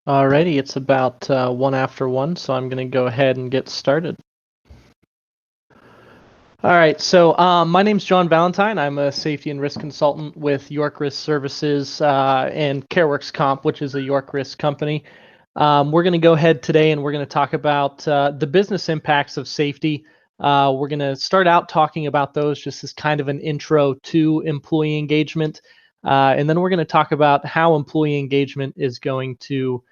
Alrighty, it's about 1 after 1, so I'm going to go ahead and get started. All right, so my name's John Valentine. I'm a safety and risk consultant with York Risk Services and CareWorks Comp, which is a York Risk company. We're going to go ahead today and we're going to talk about the business impacts of safety. We're going to start out talking about those just as kind of an intro to employee engagement. And then we're going to talk about how employee engagement is going to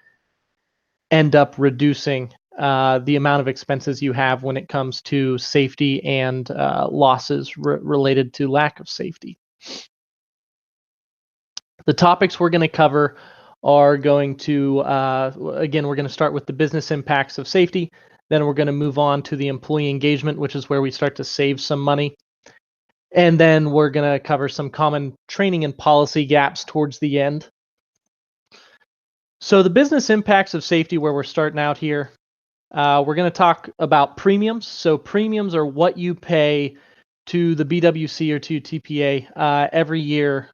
end up reducing the amount of expenses you have when it comes to safety and losses related to lack of safety. The topics we're going to cover are going to, again, we're going to start with the business impacts of safety. Then we're going to move on to the employee engagement, which is where we start to save some money. And then we're going to cover some common training and policy gaps towards the end. So the business impacts of safety, where we're starting out here, we're going to talk about premiums. So premiums are what you pay to the BWC or to TPA every year,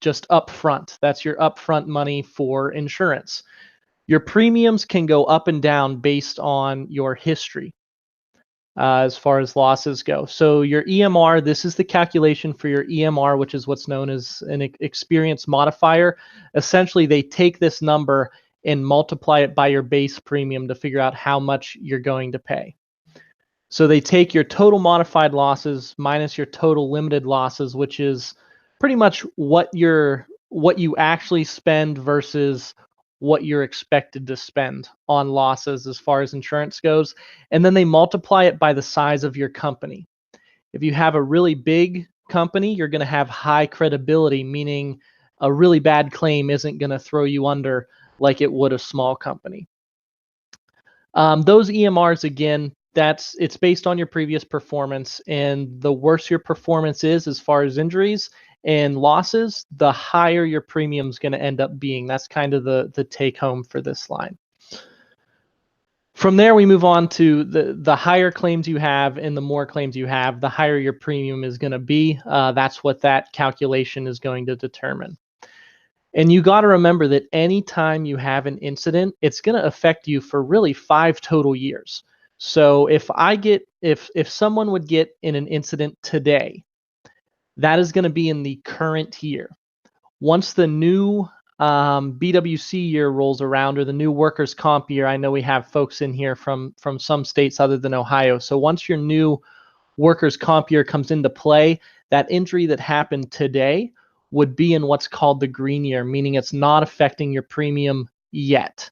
just upfront. That's your upfront money for insurance. Your premiums can go up and down based on your history as far as losses go. So your EMR, this is the calculation for your EMR, which is what's known as an experience modifier. Essentially, they take this number and multiply it by your base premium to figure out how much you're going to pay. So they take your total modified losses minus your total limited losses, which is pretty much what you actually spend versus what you're expected to spend on losses as far as insurance goes. And then they multiply it by the size of your company. If you have a really big company, you're going to have high credibility, meaning a really bad claim isn't going to throw you under like it would a small company. Those EMRs, again, it's based on your previous performance, and the worse your performance is as far as injuries and losses, the higher your premium is going to end up being. That's kind of the take home for this line. From there, we move on to the higher claims you have and the more claims you have, the higher your premium is going to be. That's what that calculation is going to determine. And you got to remember that anytime you have an incident, it's going to affect you for really 5 total years. So if someone would get in an incident today, that is going to be in the current year. Once the new BWC year rolls around, or the new workers' comp year, I know we have folks in here from some states other than Ohio. So once your new workers' comp year comes into play, that injury that happened today would be in what's called the green year, meaning it's not affecting your premium yet.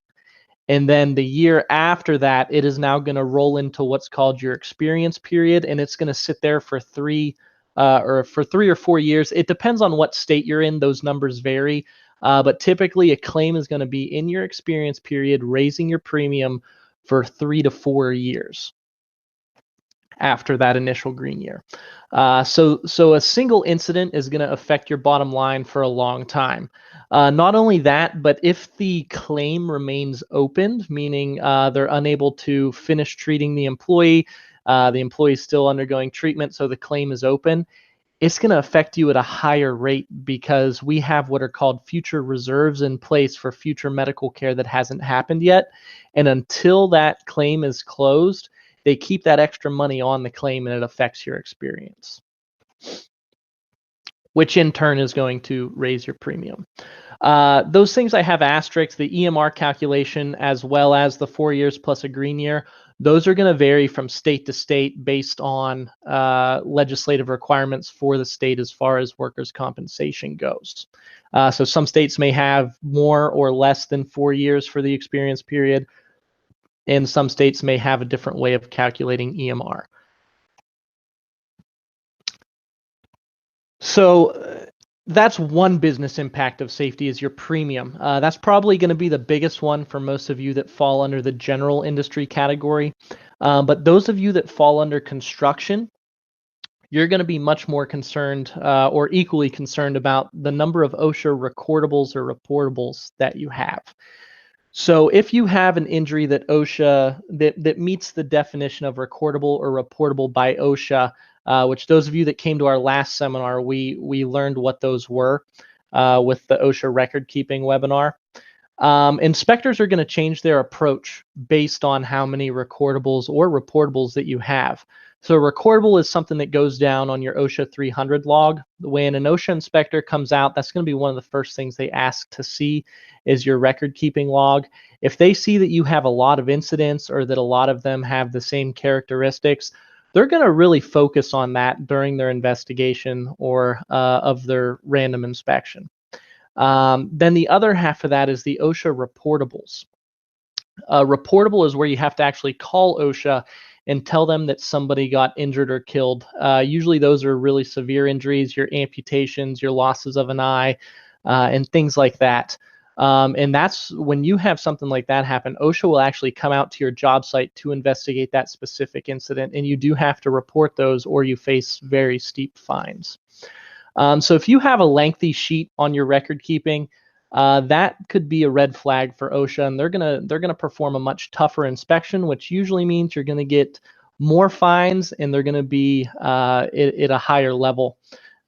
And then the year after that, it is now going to roll into what's called your experience period, and it's going to sit there for 3 or 4 years. It depends on what state you're in. Those numbers vary, but typically a claim is going to be in your experience period, raising your premium for 3 to 4 years after that initial green year. So a single incident is going to affect your bottom line for a long time. Not only that, but if the claim remains opened, meaning they're unable to finish treating the employee is still undergoing treatment, so the claim is open, it's going to affect you at a higher rate because we have what are called future reserves in place for future medical care that hasn't happened yet. And until that claim is closed, they keep that extra money on the claim, and it affects your experience, which in turn is going to raise your premium. Those things I have asterisks, the EMR calculation, as well as the 4 years plus a green year, those are going to vary from state to state based on legislative requirements for the state as far as workers' compensation goes. So some states may have more or less than 4 years for the experience period, and some states may have a different way of calculating EMR. So that's one business impact of safety, is your premium. That's probably going to be the biggest one for most of you that fall under the general industry category. But those of you that fall under construction, you're going to be much more concerned or equally concerned about the number of OSHA recordables or reportables that you have. So if you have an injury that OSHA that meets the definition of recordable or reportable by OSHA, which those of you that came to our last seminar, we learned what those were with the OSHA record keeping webinar. Inspectors are going to change their approach based on how many recordables or reportables that you have. So a recordable is something that goes down on your OSHA 300 log. When an OSHA inspector comes out, that's going to be one of the first things they ask to see is your record keeping log. If they see that you have a lot of incidents or that a lot of them have the same characteristics, they're going to really focus on that during their investigation or of their random inspection. Then the other half of that is the OSHA reportables. Reportable is where you have to actually call OSHA and tell them that somebody got injured or killed. Usually those are really severe injuries, your amputations, your losses of an eye, and things like that. And that's when you have something like that happen, OSHA will actually come out to your job site to investigate that specific incident, and you do have to report those or you face very steep fines. So if you have a lengthy sheet on your record keeping, that could be a red flag for OSHA, and they're gonna perform a much tougher inspection, which usually means you're gonna get more fines, and they're gonna be at a higher level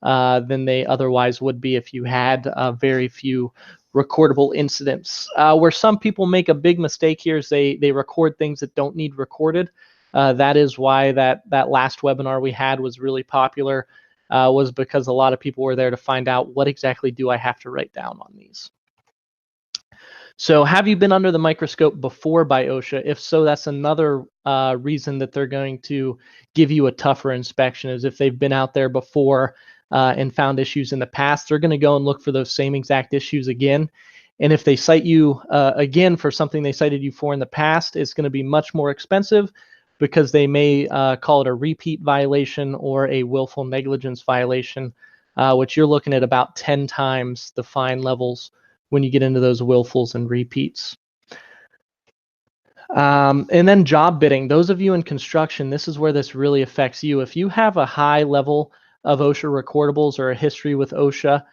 than they otherwise would be if you had very few recordable incidents. Where some people make a big mistake here is they record things that don't need recorded. That is why that last webinar we had was really popular. Was because a lot of people were there to find out what exactly do I have to write down on these. So have you been under the microscope before by OSHA? If so, that's another reason that they're going to give you a tougher inspection, is if they've been out there before and found issues in the past, they're going to go and look for those same exact issues again. And if they cite you again for something they cited you for in the past, it's going to be much more expensive, because they may call it a repeat violation or a willful negligence violation, which you're looking at about 10 times the fine levels when you get into those willfuls and repeats. And then job bidding. Those of you in construction, this is where this really affects you. If you have a high level of OSHA recordables or a history with OSHA,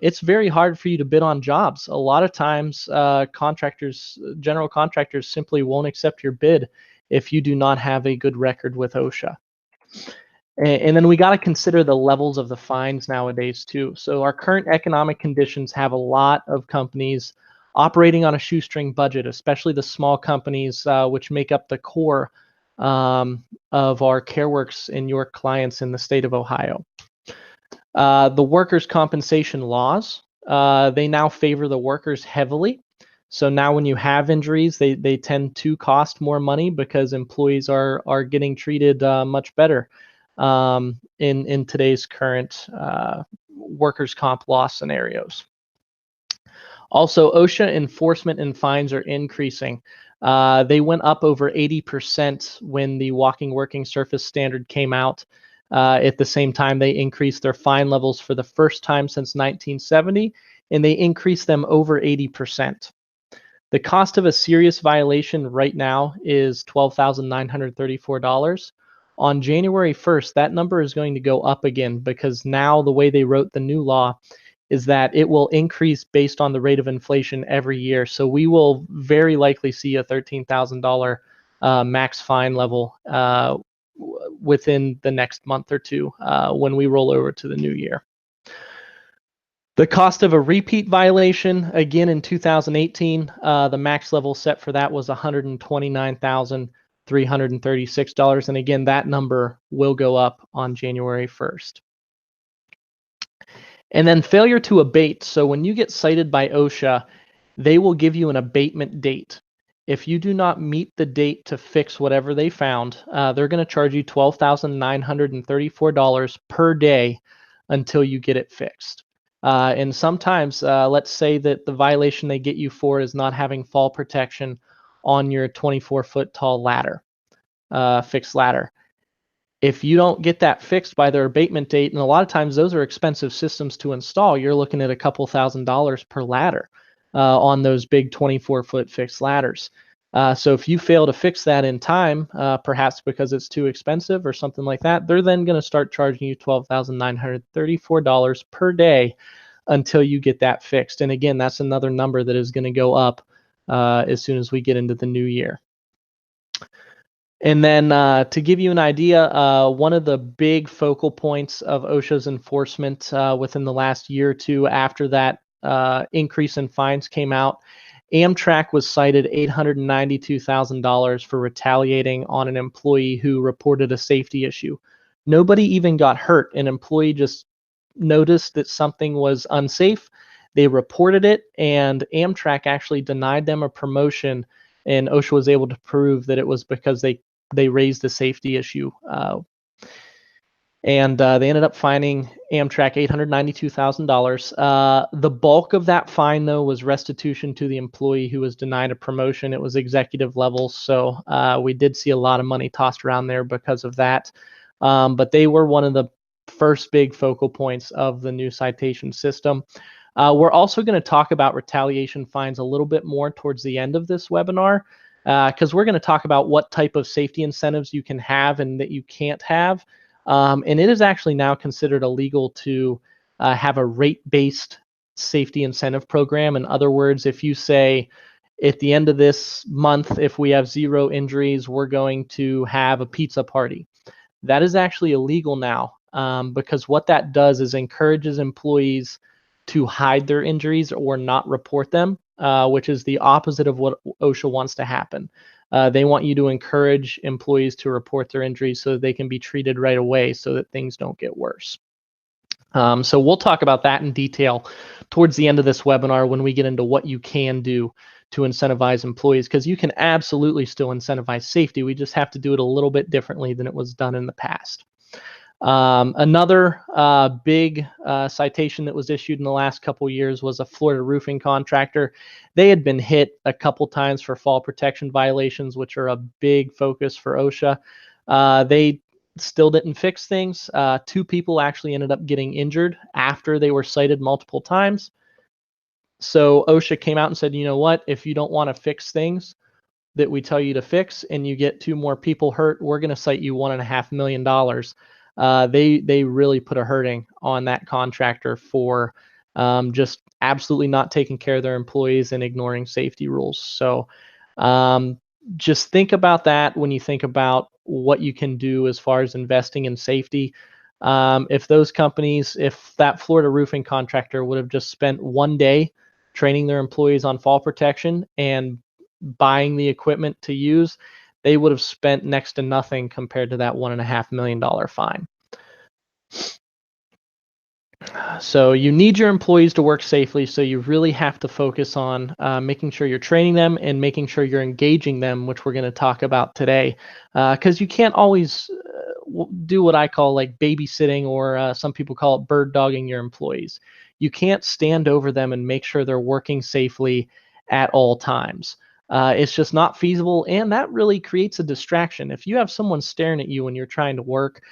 it's very hard for you to bid on jobs. A lot of times, general contractors simply won't accept your bid if you do not have a good record with OSHA. And then we got to consider the levels of the fines nowadays too. So our current economic conditions have a lot of companies operating on a shoestring budget, especially the small companies, which make up the core of our CareWorks and your clients in the state of Ohio. The workers' compensation laws, they now favor the workers heavily. So now when you have injuries, they tend to cost more money because employees are getting treated much better in today's current workers' comp law scenarios. Also, OSHA enforcement and fines are increasing. They went up over 80% when the walking working surface standard came out. At the same time, they increased their fine levels for the first time since 1970, and they increased them over 80%. The cost of a serious violation right now is $12,934. On January 1st, that number is going to go up again, because now the way they wrote the new law is that it will increase based on the rate of inflation every year. So we will very likely see a $13,000 max fine level within the next month or two when we roll over to the new year. The cost of a repeat violation, again in 2018, the max level set for that was $129,336. And again, that number will go up on January 1st. And then failure to abate. So when you get cited by OSHA, they will give you an abatement date. If you do not meet the date to fix whatever they found, they're going to charge you $12,934 per day until you get it fixed. And sometimes, let's say that the violation they get you for is not having fall protection on your 24-foot tall ladder, fixed ladder. If you don't get that fixed by their abatement date, and a lot of times those are expensive systems to install, you're looking at a couple $1,000s per ladder on those big 24-foot fixed ladders. So if you fail to fix that in time, perhaps because it's too expensive or something like that, they're then going to start charging you $12,934 per day until you get that fixed. And again, that's another number that is going to go up as soon as we get into the new year. And then to give you an idea, one of the big focal points of OSHA's enforcement within the last year or two after that increase in fines came out Amtrak was cited $892,000 for retaliating on an employee who reported a safety issue. Nobody even got hurt. An employee just noticed that something was unsafe. They reported it, and Amtrak actually denied them a promotion, and OSHA was able to prove that it was because they raised the safety issue. And they ended up fining Amtrak $892,000. The bulk of that fine, though, was restitution to the employee who was denied a promotion. It was executive level, so we did see a lot of money tossed around there because of that. But they were one of the first big focal points of the new citation system. We're also going to talk about retaliation fines a little bit more towards the end of this webinar, because we're going to talk about what type of safety incentives you can have and that you can't have. And it is actually now considered illegal to have a rate-based safety incentive program. In other words, if you say at the end of this month, if we have 0 injuries, we're going to have a pizza party. That is actually illegal now, because what that does is encourages employees to hide their injuries or not report them, which is the opposite of what OSHA wants to happen. They want you to encourage employees to report their injuries so that they can be treated right away so that things don't get worse. So we'll talk about that in detail towards the end of this webinar when we get into what you can do to incentivize employees, because you can absolutely still incentivize safety. We just have to do it a little bit differently than it was done in the past. Another big citation that was issued in the last couple years was a Florida roofing contractor. They had been hit a couple times for fall protection violations, which are a big focus for OSHA. They still didn't fix things. 2 people actually ended up getting injured after they were cited multiple times. So OSHA came out and said, you know what, if you don't want to fix things that we tell you to fix and you get 2 more people hurt, we're going to cite you $1.5 million. They really put a hurting on that contractor for just absolutely not taking care of their employees and ignoring safety rules. So just think about that when you think about what you can do as far as investing in safety. If those companies, if that Florida roofing contractor would have just spent 1 day training their employees on fall protection and buying the equipment to use, they would have spent next to nothing compared to that $1.5 million fine. So you need your employees to work safely, so you really have to focus on making sure you're training them and making sure you're engaging them, which we're going to talk about today, because you can't always do what I call like babysitting, or some people call it bird dogging your employees. You can't stand over them and make sure they're working safely at all times. It's just not feasible, and that really creates a distraction. If you have someone staring at you when you're trying to work,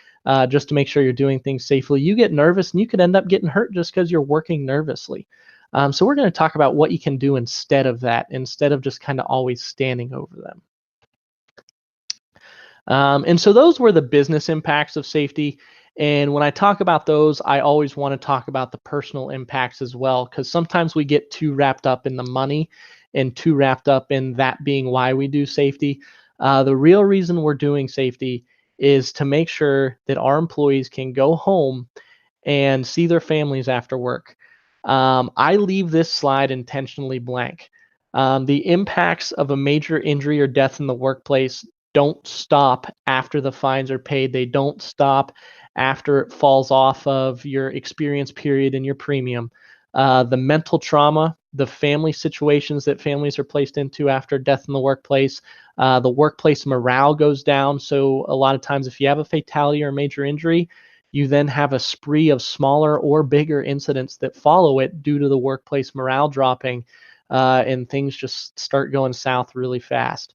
just to make sure you're doing things safely, you get nervous and you could end up getting hurt just because you're working nervously. So we're going to talk about what you can do instead of that, instead of just kind of always standing over them. And so those were the business impacts of safety. And when I talk about those, I always want to talk about the personal impacts as well, because sometimes we get too wrapped up in the money and too wrapped up in that being why we do safety. The real reason we're doing safety is to make sure that our employees can go home and see their families after work. I leave this slide intentionally blank. The impacts of a major injury or death in the workplace don't stop after the fines are paid. They don't stop after it falls off of your experience period and your premium. The mental trauma, the family situations that families are placed into after death in the workplace, the workplace morale goes down. So a lot of times if you have a fatality or a major injury, you then have a spree of smaller or bigger incidents that follow it due to the workplace morale dropping, and things just start going south really fast.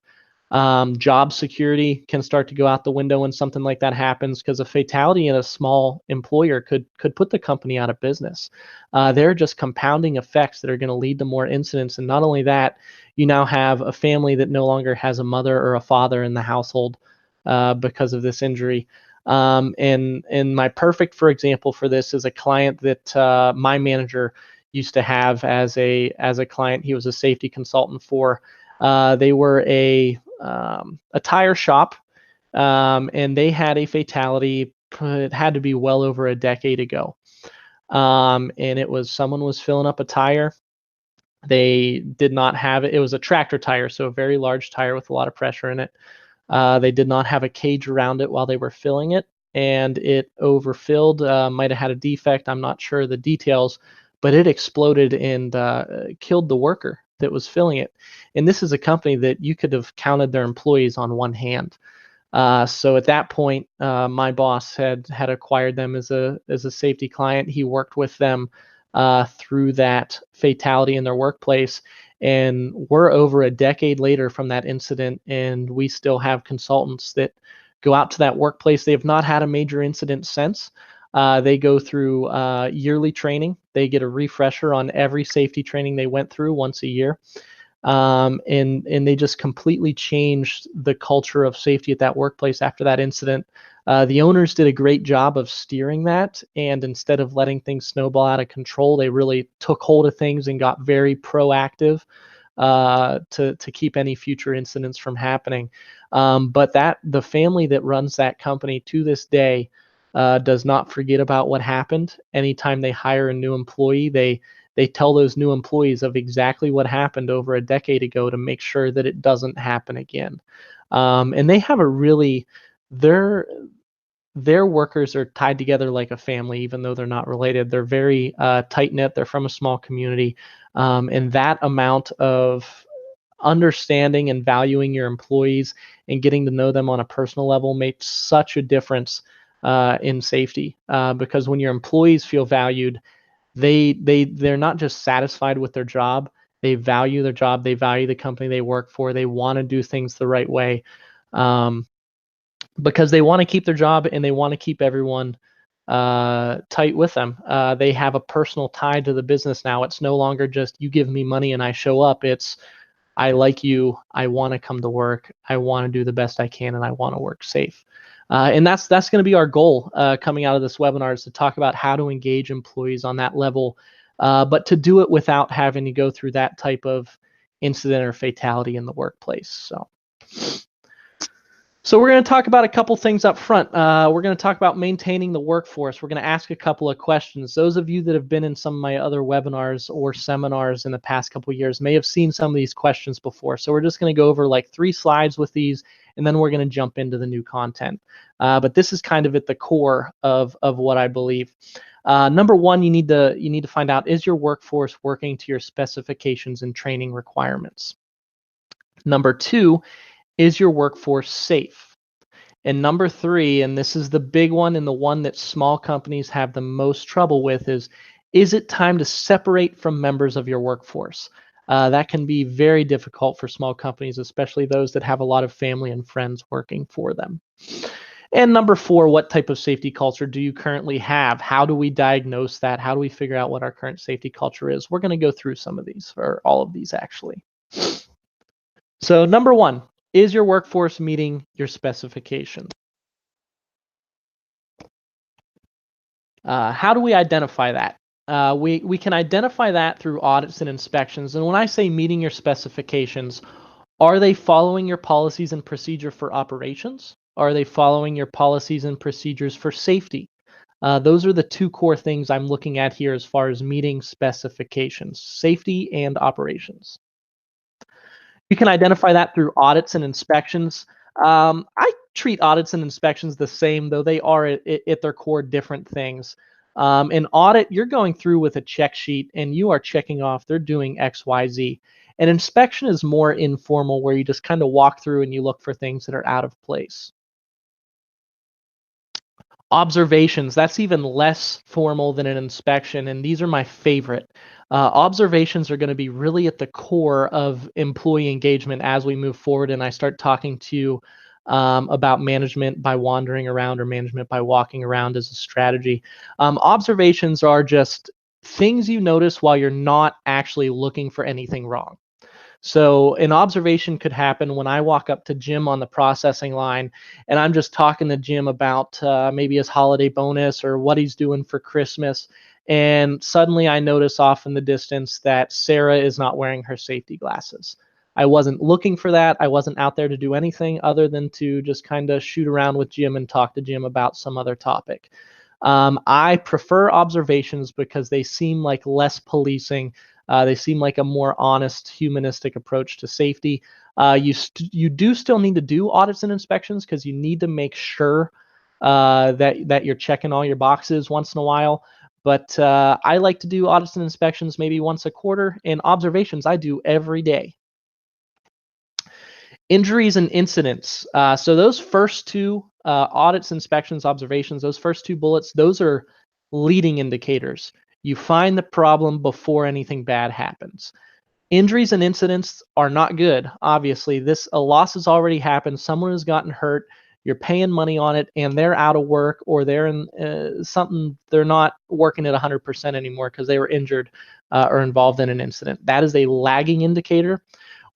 Job security can start to go out the window when something like that happens, because a fatality in a small employer could put the company out of business. There are just compounding effects that are going to lead to more incidents. And not only that, you now have a family that no longer has a mother or a father in the household because of this injury. And my perfect, for example, for this is a client that my manager used to have as a client. He was a safety consultant for. They were a tire shop, and they had a fatality. It had to be well over a decade ago, and it was someone was filling up a tire. They did not have it. It was a tractor tire, so a very large tire with a lot of pressure in it. They did not have a cage around it while they were filling it, and it overfilled. Might have had a defect. I'm not sure the details, but it exploded and killed the worker that was filling it. And this is a company that you could have counted their employees on one hand. So at that point, my boss had acquired them as a safety client. He worked with them through that fatality in their workplace, and we're over a decade later from that incident, and we still have consultants that go out to that workplace. They have not had a major incident since. They go through yearly training. They get a refresher on every safety training they went through once a year. And they just completely changed the culture of safety at that workplace after that incident. The owners did a great job of steering that, and instead of letting things snowball out of control, they really took hold of things and got very proactive to keep any future incidents from happening. But the family that runs that company to this day does not forget about what happened. Anytime they hire a new employee, they tell those new employees of exactly what happened over a decade ago to make sure that it doesn't happen again. And they have a really their workers are tied together like a family, even though they're not related. They're very tight knit. They're from a small community, and that amount of understanding and valuing your employees and getting to know them on a personal level makes such a difference in safety. Because when your employees feel valued, they're not just satisfied with their job. They value their job. They value the company they work for. They want to do things the right way. Because they want to keep their job and they want to keep everyone tight with them. They have a personal tie to the business now. It's no longer just you give me money and I show up. It's I like you. I want to come to work. I want to do the best I can, and I want to work safe. And that's going to be our goal coming out of this webinar, is to talk about how to engage employees on that level, but to do it without having to go through that type of incident or fatality in the workplace. So we're going to talk about a couple things up front. We're going to talk about maintaining the workforce. We're going to ask a couple of questions. Those of you that have been in some of my other webinars or seminars in the past couple of years may have seen some of these questions before. So we're just going to go over like 3 slides with these, and then we're going to jump into the new content. But this is kind of at the core of what I believe. Number one, you need to find out, is your workforce working to your specifications and training requirements? Number 2, is your workforce safe? And number 3, and this is the big one and the one that small companies have the most trouble with, is it time to separate from members of your workforce? That can be very difficult for small companies, especially those that have a lot of family and friends working for them. And number 4, what type of safety culture do you currently have? How do we diagnose that? How do we figure out what our current safety culture is? We're going to go through some of these, or all of these actually. So number 1, is your workforce meeting your specifications? How do we identify that? We can identify that through audits and inspections. And when I say meeting your specifications, are they following your policies and procedure for operations? Are they following your policies and procedures for safety? Those are the 2 core things I'm looking at here as far as meeting specifications: safety and operations. You can identify that through audits and inspections. I treat audits and inspections the same, though they are at their core different things. An audit, you're going through with a check sheet and you are checking off they're doing X, Y, Z. An inspection is more informal, where you just kind of walk through and you look for things that are out of place. Observations, that's even less formal than an inspection, and these are my favorite. Observations are going to be really at the core of employee engagement as we move forward, and I start talking to you about management by wandering around or management by walking around as a strategy. Observations are just things you notice while you're not actually looking for anything wrong. So an observation could happen when I walk up to Jim on the processing line, and I'm just talking to Jim about maybe his holiday bonus or what he's doing for Christmas. And suddenly I notice off in the distance that Sarah is not wearing her safety glasses. I wasn't looking for that. I wasn't out there to do anything other than to just kind of shoot around with Jim and talk to Jim about some other topic. I prefer observations because they seem like less policing. They seem like a more honest, humanistic approach to safety. You do still need to do audits and inspections because you need to make sure that you're checking all your boxes once in a while. But I like to do audits and inspections maybe once a quarter, and observations I do every day. Injuries and incidents. So those first two audits, inspections, observations, those first two bullets, those are leading indicators. You find the problem before anything bad happens. Injuries and incidents are not good. Obviously, a loss has already happened. Someone has gotten hurt. You're paying money on it, and they're out of work, or they're in something. They're not working at 100% anymore because they were injured or involved in an incident. That is a lagging indicator.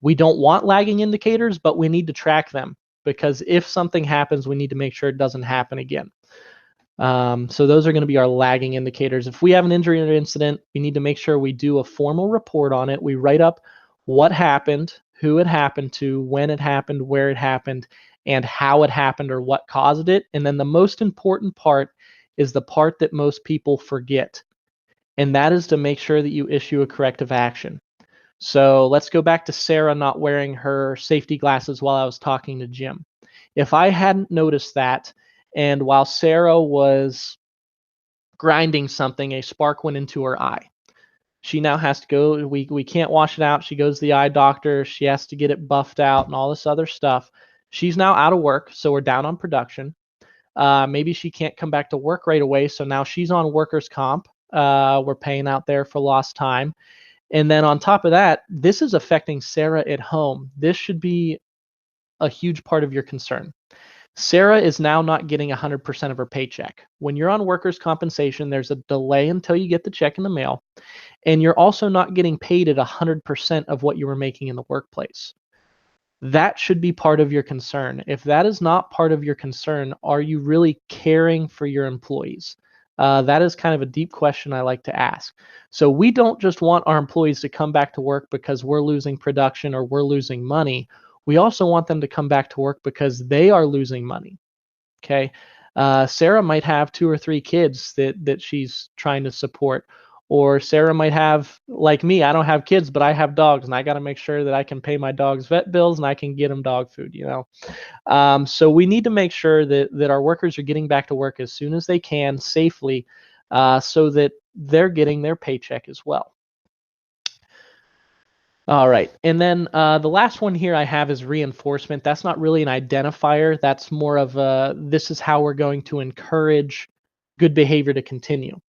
We don't want lagging indicators, but we need to track them because if something happens, we need to make sure it doesn't happen again. So those are going to be our lagging indicators. If we have an injury or incident, we need to make sure we do a formal report on it. We write up what happened, who it happened to, when it happened, where it happened, and how it happened or what caused it. And then the most important part is the part that most people forget, and that is to make sure that you issue a corrective action. So let's go back to Sarah not wearing her safety glasses while I was talking to Jim. If I hadn't noticed that, and while Sarah was grinding something, a spark went into her eye. She now has to go, we can't wash it out. She goes to the eye doctor. She has to get it buffed out and all this other stuff. She's now out of work, so we're down on production. Maybe she can't come back to work right away, so now she's on workers' comp. We're paying out there for lost time. And then on top of that, this is affecting Sarah at home. This should be a huge part of your concern. Sarah is now not getting 100% of her paycheck. When you're on workers' compensation, there's a delay until you get the check in the mail. And you're also not getting paid at 100% of what you were making in the workplace. That should be part of your concern. If that is not part of your concern, are you really caring for your employees? That is kind of a deep question I like to ask. So we don't just want our employees to come back to work because we're losing production or we're losing money. We also want them to come back to work because they are losing money. Okay. Sarah might have 2 or 3 kids that she's trying to support. Or Sarah might have, like me, I don't have kids, but I have dogs, and I got to make sure that I can pay my dog's vet bills and I can get them dog food, So we need to make sure that our workers are getting back to work as soon as they can safely so that they're getting their paycheck as well. All right. And then the last one here I have is reinforcement. That's not really an identifier. That's more of this is how we're going to encourage good behavior to continue.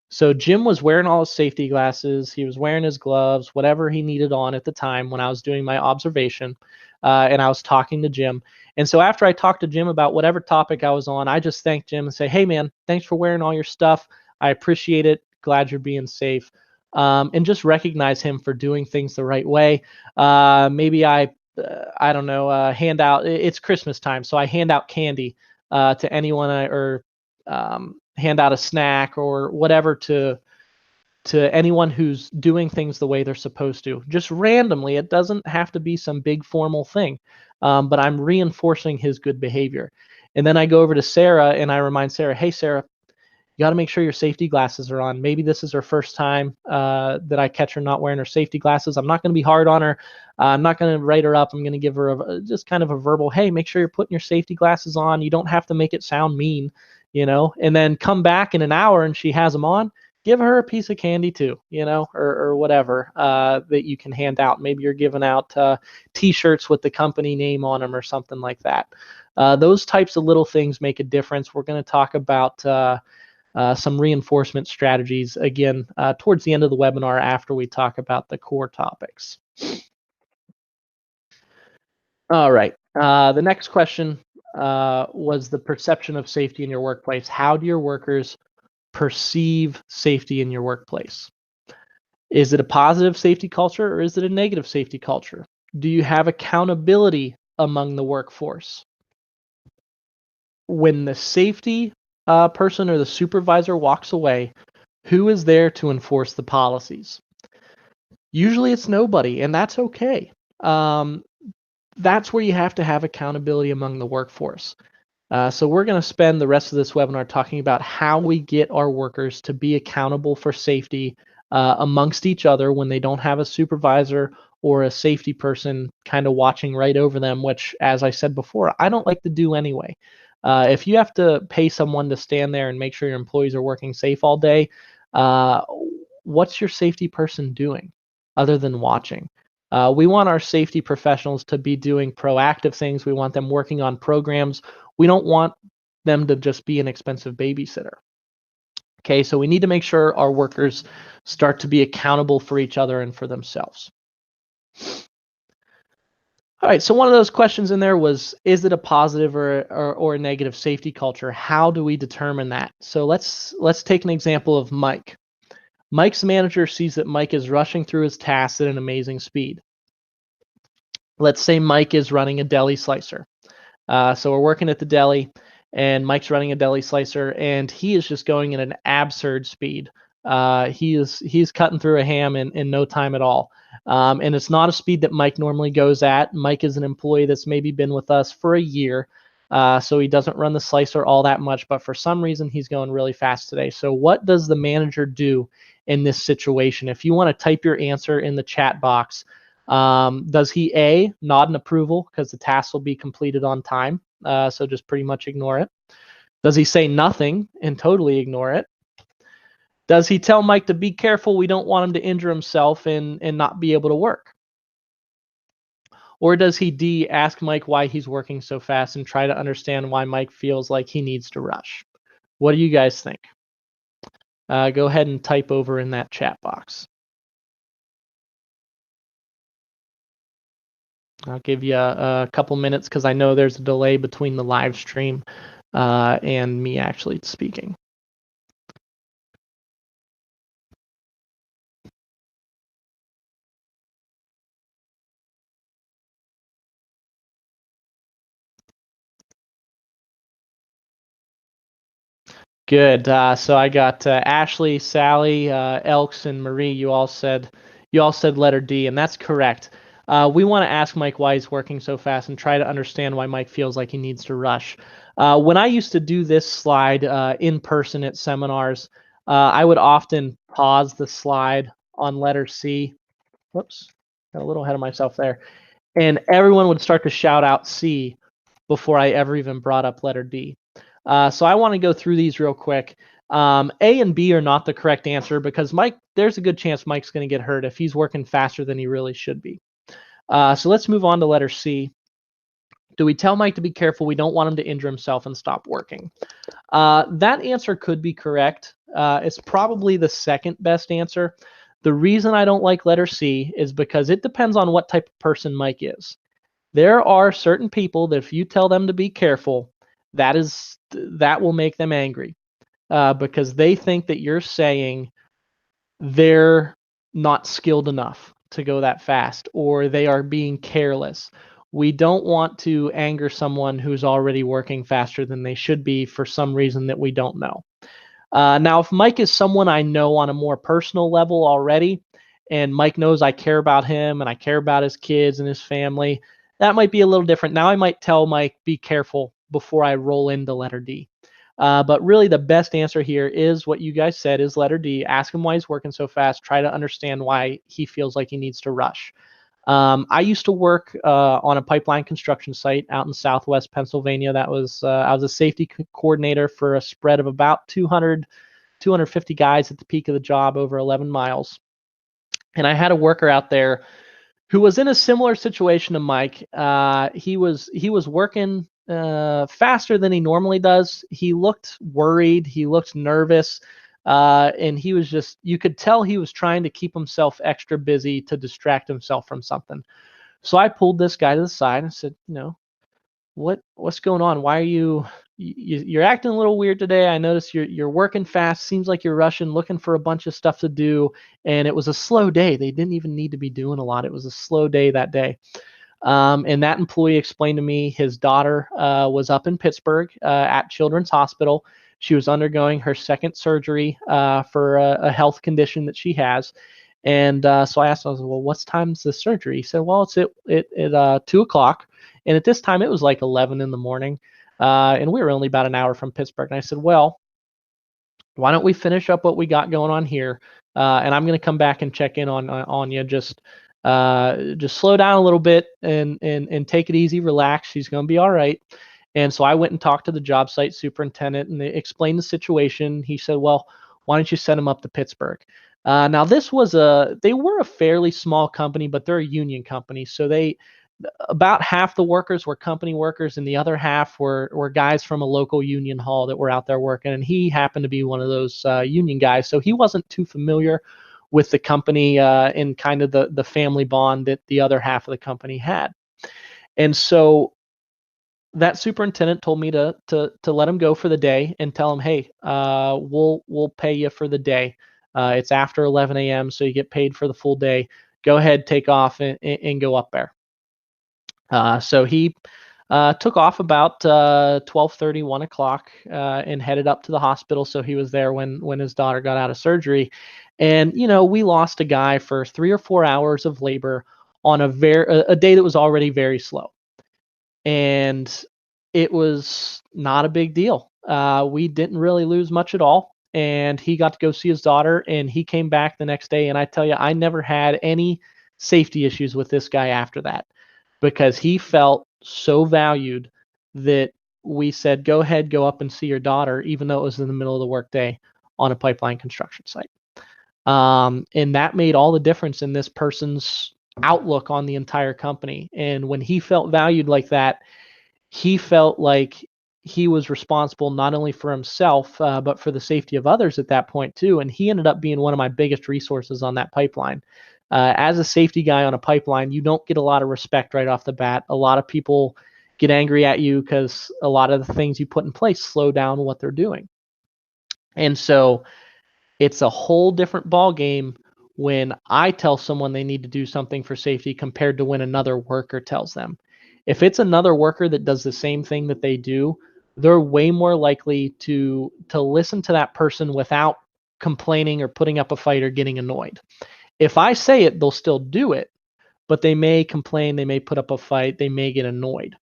So Jim was wearing all his safety glasses. He was wearing his gloves, whatever he needed on at the time when I was doing my observation, and I was talking to Jim. And so after I talked to Jim about whatever topic I was on, I just thanked Jim and say, "Hey, man, thanks for wearing all your stuff. I appreciate it. Glad you're being safe." And just recognize him for doing things the right way. Maybe I don't know, hand out. It's Christmas time, so I hand out candy to anyone or hand out a snack or whatever to anyone who's doing things the way they're supposed to. Just randomly, it doesn't have to be some big formal thing, but I'm reinforcing his good behavior. And then I go over to Sarah and I remind Sarah, "Hey, Sarah, you got to make sure your safety glasses are on. Maybe this is her first time that I catch her not wearing her safety glasses. I'm not going to be hard on her. I'm not going to write her up. I'm going to give her just kind of a verbal, hey, make sure you're putting your safety glasses on. You don't have to make it sound mean, and then come back in an hour and she has them on. Give her a piece of candy too, or whatever that you can hand out. Maybe you're giving out T-shirts with the company name on them or something like that. Those types of little things make a difference. We're going to talk about some reinforcement strategies again towards the end of the webinar after we talk about the core topics. All right. The next question was the perception of safety in your workplace. How do your workers perceive safety in your workplace? Is it a positive safety culture or is it a negative safety culture? Do you have accountability among the workforce? When the safety person or the supervisor walks away, who is there to enforce the policies? Usually it's nobody, and that's okay. That's where you have to have accountability among the workforce. So we're going to spend the rest of this webinar talking about how we get our workers to be accountable for safety amongst each other when they don't have a supervisor or a safety person kind of watching right over them, which, as I said before, I don't like to do anyway. If you have to pay someone to stand there and make sure your employees are working safe all day, uh, what's your safety person doing other than watching? We want our safety professionals to be doing proactive things. We want them working on programs. We don't want them to just be an expensive babysitter. Okay, so we need to make sure our workers start to be accountable for each other and for themselves. All right, so one of those questions in there was, is it a positive or a negative safety culture? How do we determine that? So let's take an example of Mike. Mike's manager sees that Mike is rushing through his tasks at an amazing speed. Let's say Mike is running a deli slicer. So we're working at the deli, and Mike's running a deli slicer, and he is just going at an absurd speed. He's cutting through a ham in no time at all. And it's not a speed that Mike normally goes at. Mike is an employee that's maybe been with us for a year, so he doesn't run the slicer all that much, but for some reason he's going really fast today. So what does the manager do in this situation? If you want to type your answer in the chat box, does he A, nod in approval because the task will be completed on time? So just pretty much ignore it. Does he say nothing and totally ignore it? Does he tell Mike to be careful? We don't want him to injure himself and not be able to work. Or does he D, ask Mike why he's working so fast and try to understand why Mike feels like he needs to rush? What do you guys think? Go ahead and type over in that chat box. I'll give you a couple minutes because I know there's a delay between the live stream and me actually speaking. Good. So I got Ashley, Sally, Elks, and Marie. You all said letter D, and that's correct. We want to ask Mike why he's working so fast and try to understand why Mike feels like he needs to rush. When I used to do this slide in person at seminars, I would often pause the slide on letter C. Whoops, got a little ahead of myself there. And everyone would start to shout out C before I ever even brought up letter D. So I want to go through these real quick. A and B are not the correct answer because there's a good chance Mike's going to get hurt if he's working faster than he really should be. So let's move on to letter C. Do we tell Mike to be careful? We don't want him to injure himself and stop working. That answer could be correct. It's probably the second best answer. The reason I don't like letter C is because it depends on what type of person Mike is. There are certain people that if you tell them to be careful, that will make them angry because they think that you're saying they're not skilled enough to go that fast or they are being careless. We don't want to anger someone who's already working faster than they should be for some reason that we don't know. Now, if Mike is someone I know on a more personal level already, and Mike knows I care about him and I care about his kids and his family, that might be a little different. Now I might tell Mike, be careful before I roll into letter D. But really the best answer here is what you guys said is letter D. Ask him why he's working so fast. Try to understand why he feels like he needs to rush. I used to work on a pipeline construction site out in Southwest Pennsylvania. I was a safety coordinator for a spread of about 250 guys at the peak of the job over 11 miles. And I had a worker out there who was in a similar situation to Mike. He was working faster than he normally does. He looked worried. He looked nervous. And he was you could tell he was trying to keep himself extra busy to distract himself from something. So I pulled this guy to the side and said, what's going on? Why are you're acting a little weird today? I noticed you're working fast. Seems like you're rushing, looking for a bunch of stuff to do. And it was a slow day. They didn't even need to be doing a lot. It was a slow day that day. And that employee explained to me his daughter was up in Pittsburgh at Children's Hospital. She was undergoing her second surgery for a health condition that she has. And so I asked him, well, what's time's the surgery? He said, well, it's at 2 o'clock. And at this time, it was like 11 in the morning. And we were only about an hour from Pittsburgh. And I said, well, why don't we finish up what we got going on here, and I'm going to come back and check in on you. Just slow down a little bit and take it easy, relax. She's going to be all right. And so I went and talked to the job site superintendent and they explained the situation. He said, well, why don't you send him up to Pittsburgh? Now they were a fairly small company, but they're a union company. So about half the workers were company workers and the other half were guys from a local union hall that were out there working. And he happened to be one of those union guys. So he wasn't too familiar with the company and kind of the family bond that the other half of the company had. And so that superintendent told me to let him go for the day and tell him, hey, we'll pay you for the day. It's after 11 a.m., so you get paid for the full day. Go ahead, take off and go up there. So he took off about 12:30, 1 o'clock, and headed up to the hospital. So he was there when his daughter got out of surgery. And we lost a guy for 3 or 4 hours of labor on a day that was already very slow. And it was not a big deal. We didn't really lose much at all. And he got to go see his daughter, and he came back the next day. And I tell you, I never had any safety issues with this guy after that because he felt so valued that we said, go ahead, go up and see your daughter, even though it was in the middle of the workday on a pipeline construction site. And that made all the difference in this person's outlook on the entire company. And when he felt valued like that, he felt like he was responsible not only for himself, but for the safety of others at that point too. And he ended up being one of my biggest resources on that pipeline. As a safety guy on a pipeline, you don't get a lot of respect right off the bat. A lot of people get angry at you because a lot of the things you put in place slow down what they're doing. And so it's a whole different ball game when I tell someone they need to do something for safety compared to when another worker tells them. If it's another worker that does the same thing that they do, they're way more likely to listen to that person without complaining or putting up a fight or getting annoyed. If I say it, they'll still do it, but they may complain, they may put up a fight, they may get annoyed,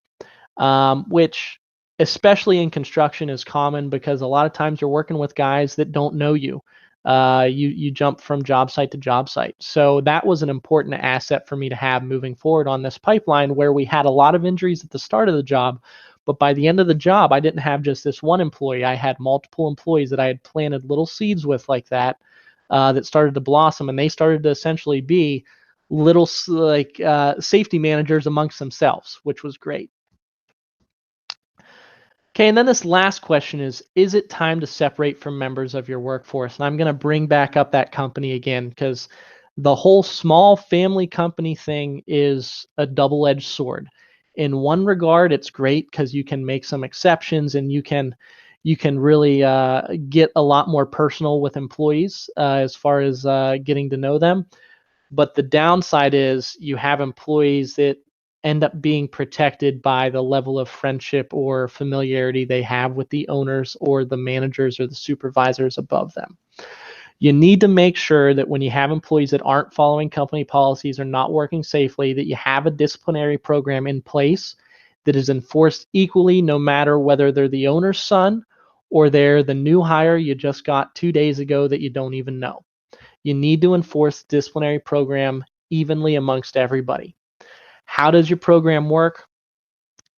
which especially in construction is common because a lot of times you're working with guys that don't know you. You jump from job site to job site. So that was an important asset for me to have moving forward on this pipeline where we had a lot of injuries at the start of the job. But by the end of the job, I didn't have just this one employee. I had multiple employees that I had planted little seeds with like that that started to blossom. And they started to essentially be little safety managers amongst themselves, which was great. Okay, and then this last question is it time to separate from members of your workforce? And I'm going to bring back up that company again because the whole small family company thing is a double-edged sword. In one regard, it's great because you can make some exceptions and you can really get a lot more personal with employees as far as getting to know them. But the downside is you have employees that end up being protected by the level of friendship or familiarity they have with the owners or the managers or the supervisors above them. You need to make sure that when you have employees that aren't following company policies or not working safely, that you have a disciplinary program in place that is enforced equally no matter whether they're the owner's son or they're the new hire you just got 2 days ago that you don't even know. You need to enforce the disciplinary program evenly amongst everybody. How does your program work?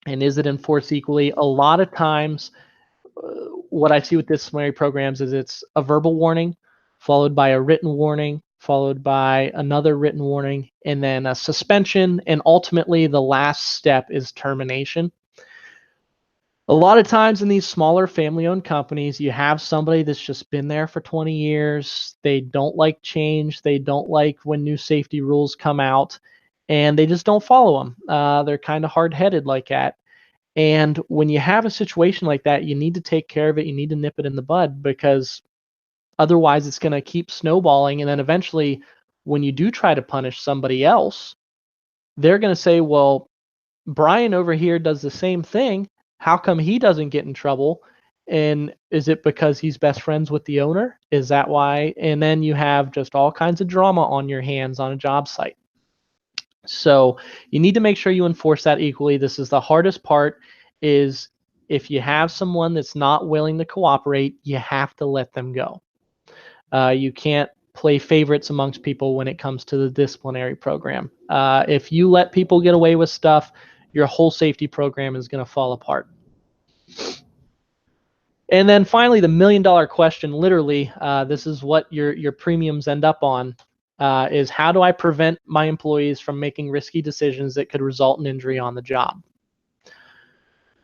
And is it enforced equally? A lot of times, what I see with disciplinary programs is it's a verbal warning, followed by a written warning, followed by another written warning, and then a suspension, and ultimately the last step is termination. A lot of times in these smaller family-owned companies, you have somebody that's just been there for 20 years. They don't like change. They don't like when new safety rules come out, and they just don't follow them. They're kind of hard-headed like that. And when you have a situation like that, you need to take care of it. You need to nip it in the bud because otherwise it's going to keep snowballing. And then eventually, when you do try to punish somebody else, they're going to say, well, Brian over here does the same thing. How come he doesn't get in trouble? And is it because he's best friends with the owner? Is that why? And then you have just all kinds of drama on your hands on a job site. So you need to make sure you enforce that equally. This is the hardest part is if you have someone that's not willing to cooperate, you have to let them go. You can't play favorites amongst people when it comes to the disciplinary program. If you let people get away with stuff, your whole safety program is going to fall apart. And then finally, the $1 million question, literally, this is what your premiums end up on, is how do I prevent my employees from making risky decisions that could result in injury on the job?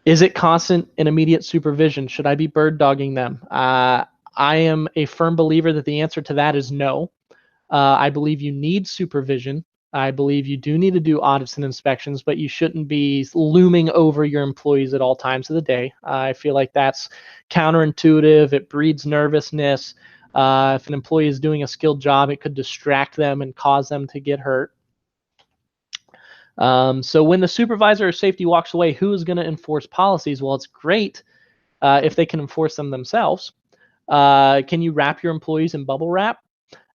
Is it constant and immediate supervision? Should I be bird dogging them? I am a firm believer that the answer to that is no. I believe you need supervision. I believe you do need to do audits and inspections, but you shouldn't be looming over your employees at all times of the day. I feel like that's counterintuitive. It breeds nervousness. If an employee is doing a skilled job, it could distract them and cause them to get hurt. So when the supervisor of safety walks away, who is going to enforce policies? Well, it's great if they can enforce them themselves. Can you wrap your employees in bubble wrap?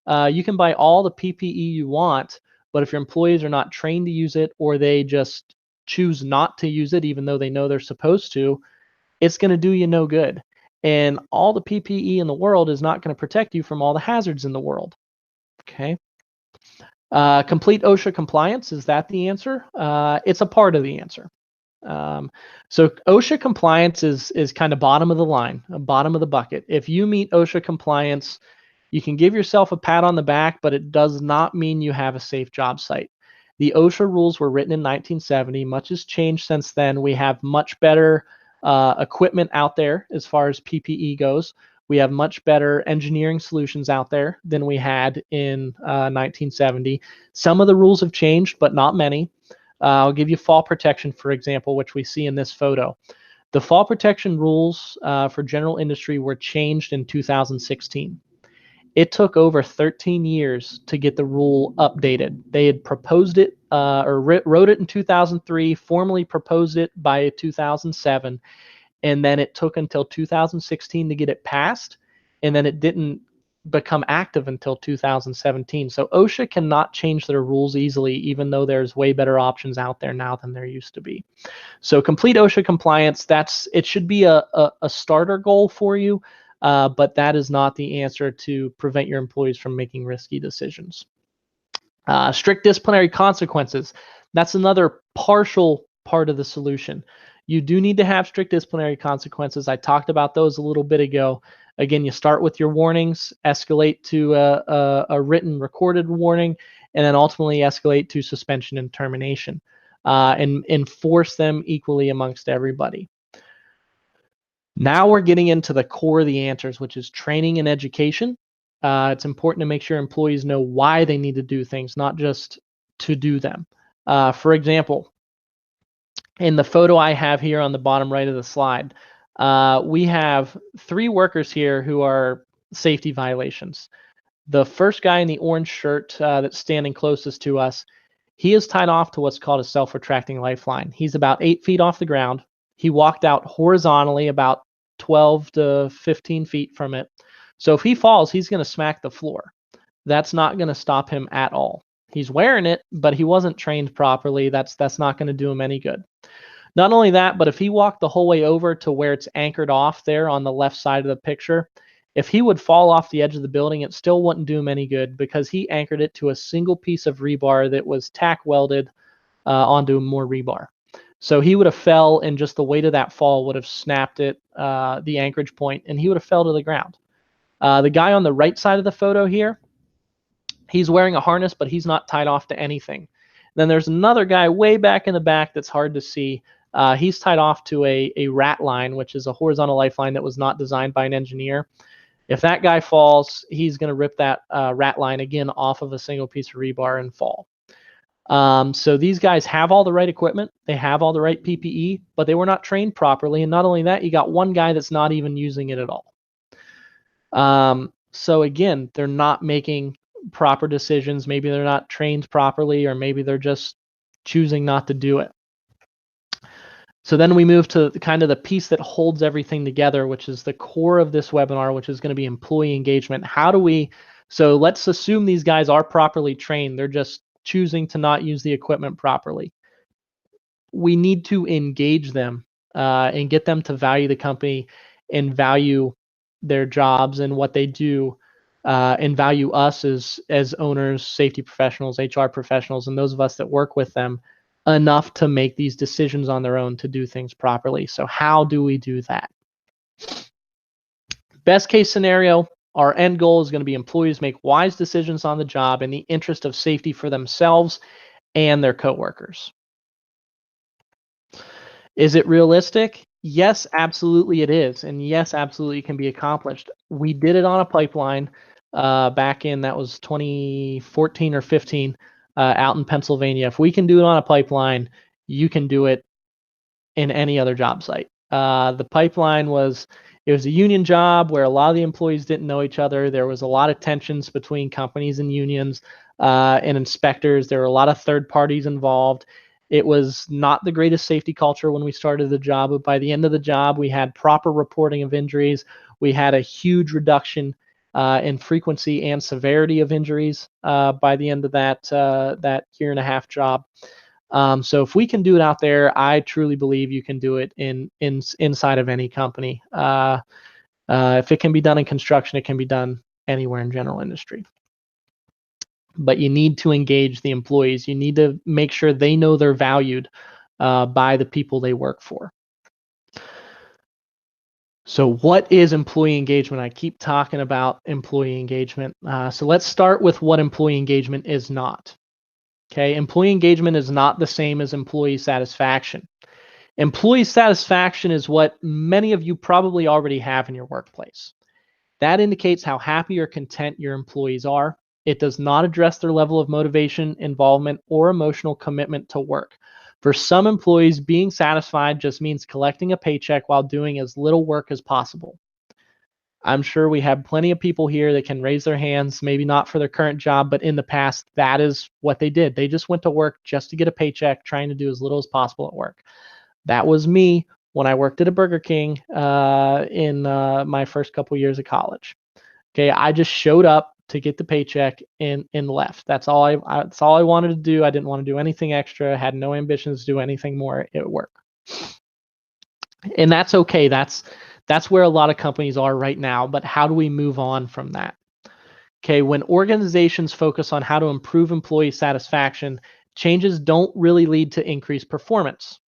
You can buy all the PPE you want, but if your employees are not trained to use it, or they just choose not to use it even though they know they're supposed to, it's going to do you no good. And all the PPE in the world is not going to protect you from all the hazards in the world. Okay. Complete OSHA compliance, is that the answer? It's a part of the answer. So OSHA compliance is kind of bottom of the line, bottom of the bucket. If you meet OSHA compliance, you can give yourself a pat on the back, but it does not mean you have a safe job site. The OSHA rules were written in 1970. Much has changed since then. We have much better equipment out there as far as PPE goes. We have much better engineering solutions out there than we had in 1970. Some of the rules have changed, but not many. I'll give you fall protection, for example, which we see in this photo. The fall protection rules for general industry were changed in 2016. It took over 13 years to get the rule updated. They had proposed it or wrote it in 2003, formally proposed it by 2007, and then it took until 2016 to get it passed, and then it didn't become active until 2017. So OSHA cannot change their rules easily, even though there's way better options out there now than there used to be. So complete OSHA compliance, it should be a starter goal for you, but that is not the answer to prevent your employees from making risky decisions. Strict disciplinary consequences, that's another partial part of the solution. You do need to have strict disciplinary consequences. I talked about those a little bit ago. Again, you start with your warnings, escalate to a written recorded warning, and then ultimately escalate to suspension and termination, and enforce them equally amongst everybody. Now we're getting into the core of the answers, which is training and education. It's important to make sure employees know why they need to do things, not just to do them. For example, in the photo I have here on the bottom right of the slide, we have 3 workers here who are safety violations. The first guy in the orange shirt that's standing closest to us, he is tied off to what's called a self-retracting lifeline. He's about 8 feet off the ground. He walked out horizontally about 12 to 15 feet from it. So if he falls, he's going to smack the floor. That's not going to stop him at all. He's wearing it, but he wasn't trained properly. That's not going to do him any good. Not only that, but if he walked the whole way over to where it's anchored off there on the left side of the picture, if he would fall off the edge of the building, it still wouldn't do him any good because he anchored it to a single piece of rebar that was tack welded onto more rebar. So he would have fell, and just the weight of that fall would have snapped it, the anchorage point, and he would have fell to the ground. The guy on the right side of the photo here, he's wearing a harness, but he's not tied off to anything. Then there's another guy way back in the back that's hard to see. He's tied off to a rat line, which is a horizontal lifeline that was not designed by an engineer. If that guy falls, he's going to rip that rat line again off of a single piece of rebar and fall. So these guys have all the right equipment. They have all the right PPE, but they were not trained properly. And not only that, you got one guy that's not even using it at all. So again, they're not making proper decisions. Maybe they're not trained properly, or maybe they're just choosing not to do it. So then we move to kind of the piece that holds everything together, which is the core of this webinar, which is going to be employee engagement. So let's assume these guys are properly trained. They're just choosing to not use the equipment properly. We need to engage them and get them to value the company and value their jobs and what they do, and value us as owners, safety professionals, HR professionals, and those of us that work with them enough to make these decisions on their own to do things properly. So how do we do that? Best case scenario, our end goal is going to be employees make wise decisions on the job in the interest of safety for themselves and their coworkers. Is it realistic? Yes, absolutely it is. And yes, absolutely it can be accomplished. We did it on a pipeline back in, that was 2014 or 15, out in Pennsylvania. If we can do it on a pipeline, you can do it in any other job site. The pipeline it was a union job where a lot of the employees didn't know each other. There was a lot of tensions between companies and unions and inspectors. There were a lot of third parties involved. It was not the greatest safety culture when we started the job, but by the end of the job, we had proper reporting of injuries. We had a huge reduction in frequency and severity of injuries by the end of that year and a half job. So if we can do it out there, I truly believe you can do it inside of any company. If it can be done in construction, it can be done anywhere in general industry. But you need to engage the employees. You need to make sure they know they're valued by the people they work for. So what is employee engagement? I keep talking about employee engagement. So let's start with what employee engagement is not. Okay, employee engagement is not the same as employee satisfaction. Employee satisfaction is what many of you probably already have in your workplace. That indicates how happy or content your employees are. It does not address their level of motivation, involvement, or emotional commitment to work. For some employees, being satisfied just means collecting a paycheck while doing as little work as possible. I'm sure we have plenty of people here that can raise their hands, maybe not for their current job, but in the past, that is what they did. They just went to work just to get a paycheck, trying to do as little as possible at work. That was me when I worked at a Burger King in my first couple years of college. Okay, I just showed up to get the paycheck and left. That's all I wanted to do. I didn't want to do anything extra. Had no ambitions to do anything more at work. And that's okay. That's where a lot of companies are right now. But how do we move on from that? Okay, when organizations focus on how to improve employee satisfaction, changes don't really lead to increased performance.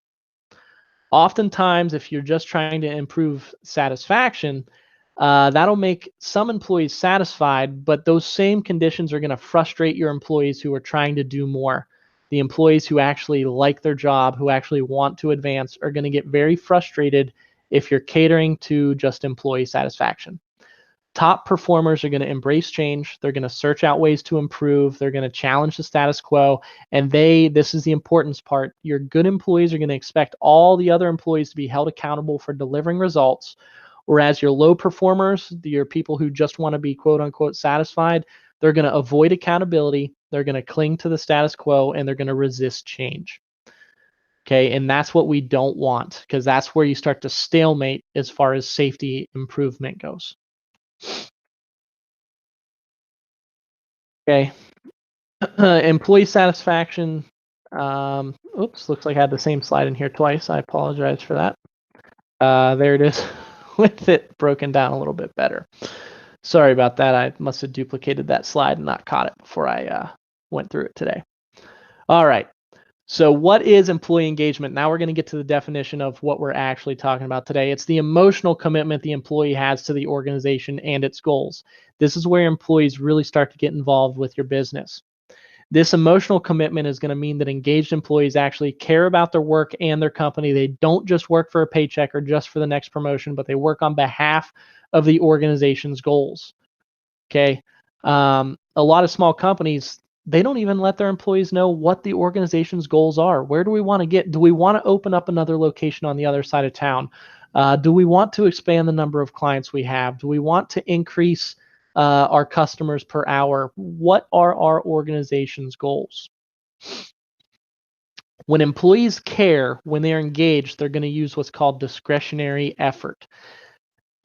Oftentimes, if you're just trying to improve satisfaction, that'll make some employees satisfied, but those same conditions are going to frustrate your employees who are trying to do more. The employees who actually like their job, who actually want to advance, are going to get very frustrated if you're catering to just employee satisfaction. Top performers are going to embrace change. They're going to search out ways to improve. They're going to challenge the status quo. And this is the importance part, your good employees are going to expect all the other employees to be held accountable for delivering results. Whereas your low performers, your people who just want to be quote unquote satisfied, they're going to avoid accountability. They're going to cling to the status quo and they're going to resist change. Okay, and that's what we don't want, because that's where you start to stalemate as far as safety improvement goes. Okay, employee satisfaction. Oops, looks like I had the same slide in here twice. I apologize for that. There it is with it broken down a little bit better. Sorry about that. I must have duplicated that slide and not caught it before I went through it today. All right. So what is employee engagement? Now we're going to get to the definition of what we're actually talking about today. It's the emotional commitment the employee has to the organization and its goals. This is where employees really start to get involved with your business. This emotional commitment is going to mean that engaged employees actually care about their work and their company. They don't just work for a paycheck or just for the next promotion, but they work on behalf of the organization's goals. Okay. A lot of small companies, they don't even let their employees know what the organization's goals are. Where do we want to get? Do we want to open up another location on the other side of town? Do we want to expand the number of clients we have? Do we want to increase our customers per hour? What are our organization's goals? When employees care, when they're engaged, they're going to use what's called discretionary effort.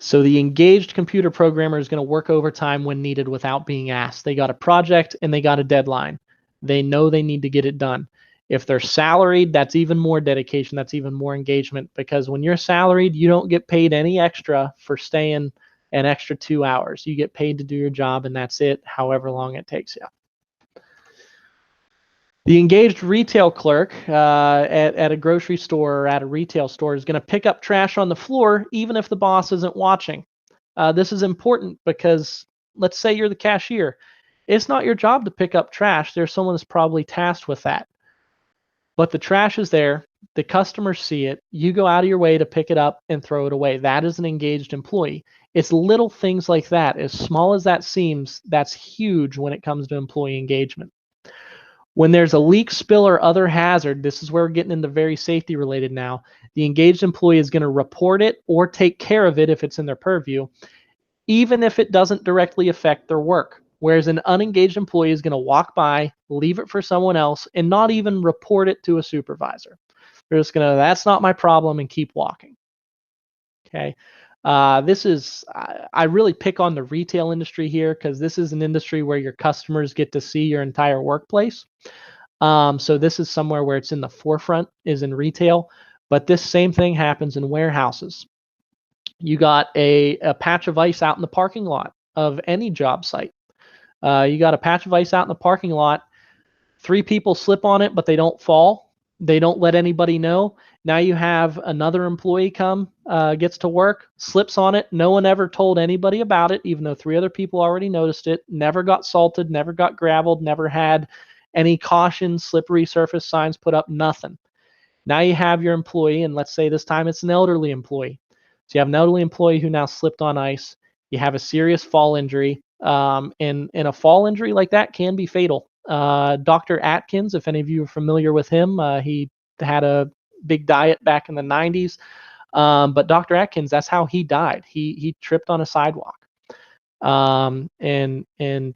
So the engaged computer programmer is going to work overtime when needed without being asked. They got a project and they got a deadline. They know they need to get it done. If they're salaried, that's even more dedication, that's even more engagement, because when you're salaried, you don't get paid any extra for staying an extra 2 hours. You get paid to do your job, and that's it, however long it takes you. The engaged retail clerk at a grocery store or at a retail store is going to pick up trash on the floor even if the boss isn't watching. This is important because let's say you're the cashier. It's not your job to pick up trash. There's someone that's probably tasked with that. But the trash is there. The customers see it. You go out of your way to pick it up and throw it away. That is an engaged employee. It's little things like that. As small as that seems, that's huge when it comes to employee engagement. When there's a leak, spill, or other hazard, this is where we're getting into very safety related now. The engaged employee is going to report it or take care of it if it's in their purview, even if it doesn't directly affect their work. Whereas an unengaged employee is going to walk by, leave it for someone else, and not even report it to a supervisor. They're just going to, that's not my problem, and keep walking. Okay. I really pick on the retail industry here because this is an industry where your customers get to see your entire workplace. So this is somewhere where it's in the forefront, is in retail, but this same thing happens in warehouses. You got a patch of ice out in the parking lot of any job site. You got a patch of ice out in the parking lot. 3 people slip on it, but they don't fall. They don't let anybody know. Now you have another employee come, gets to work, slips on it. No one ever told anybody about it, even though 3 other people already noticed it. Never got salted, never got graveled, never had any caution, slippery surface signs put up, nothing. Now you have your employee, and let's say this time it's an elderly employee. So you have an elderly employee who now slipped on ice. You have a serious fall injury. And a fall injury like that can be fatal. Dr. Atkins, if any of you are familiar with him, he had a big diet back in the 90s. But Dr. Atkins, that's how he died. He tripped on a sidewalk and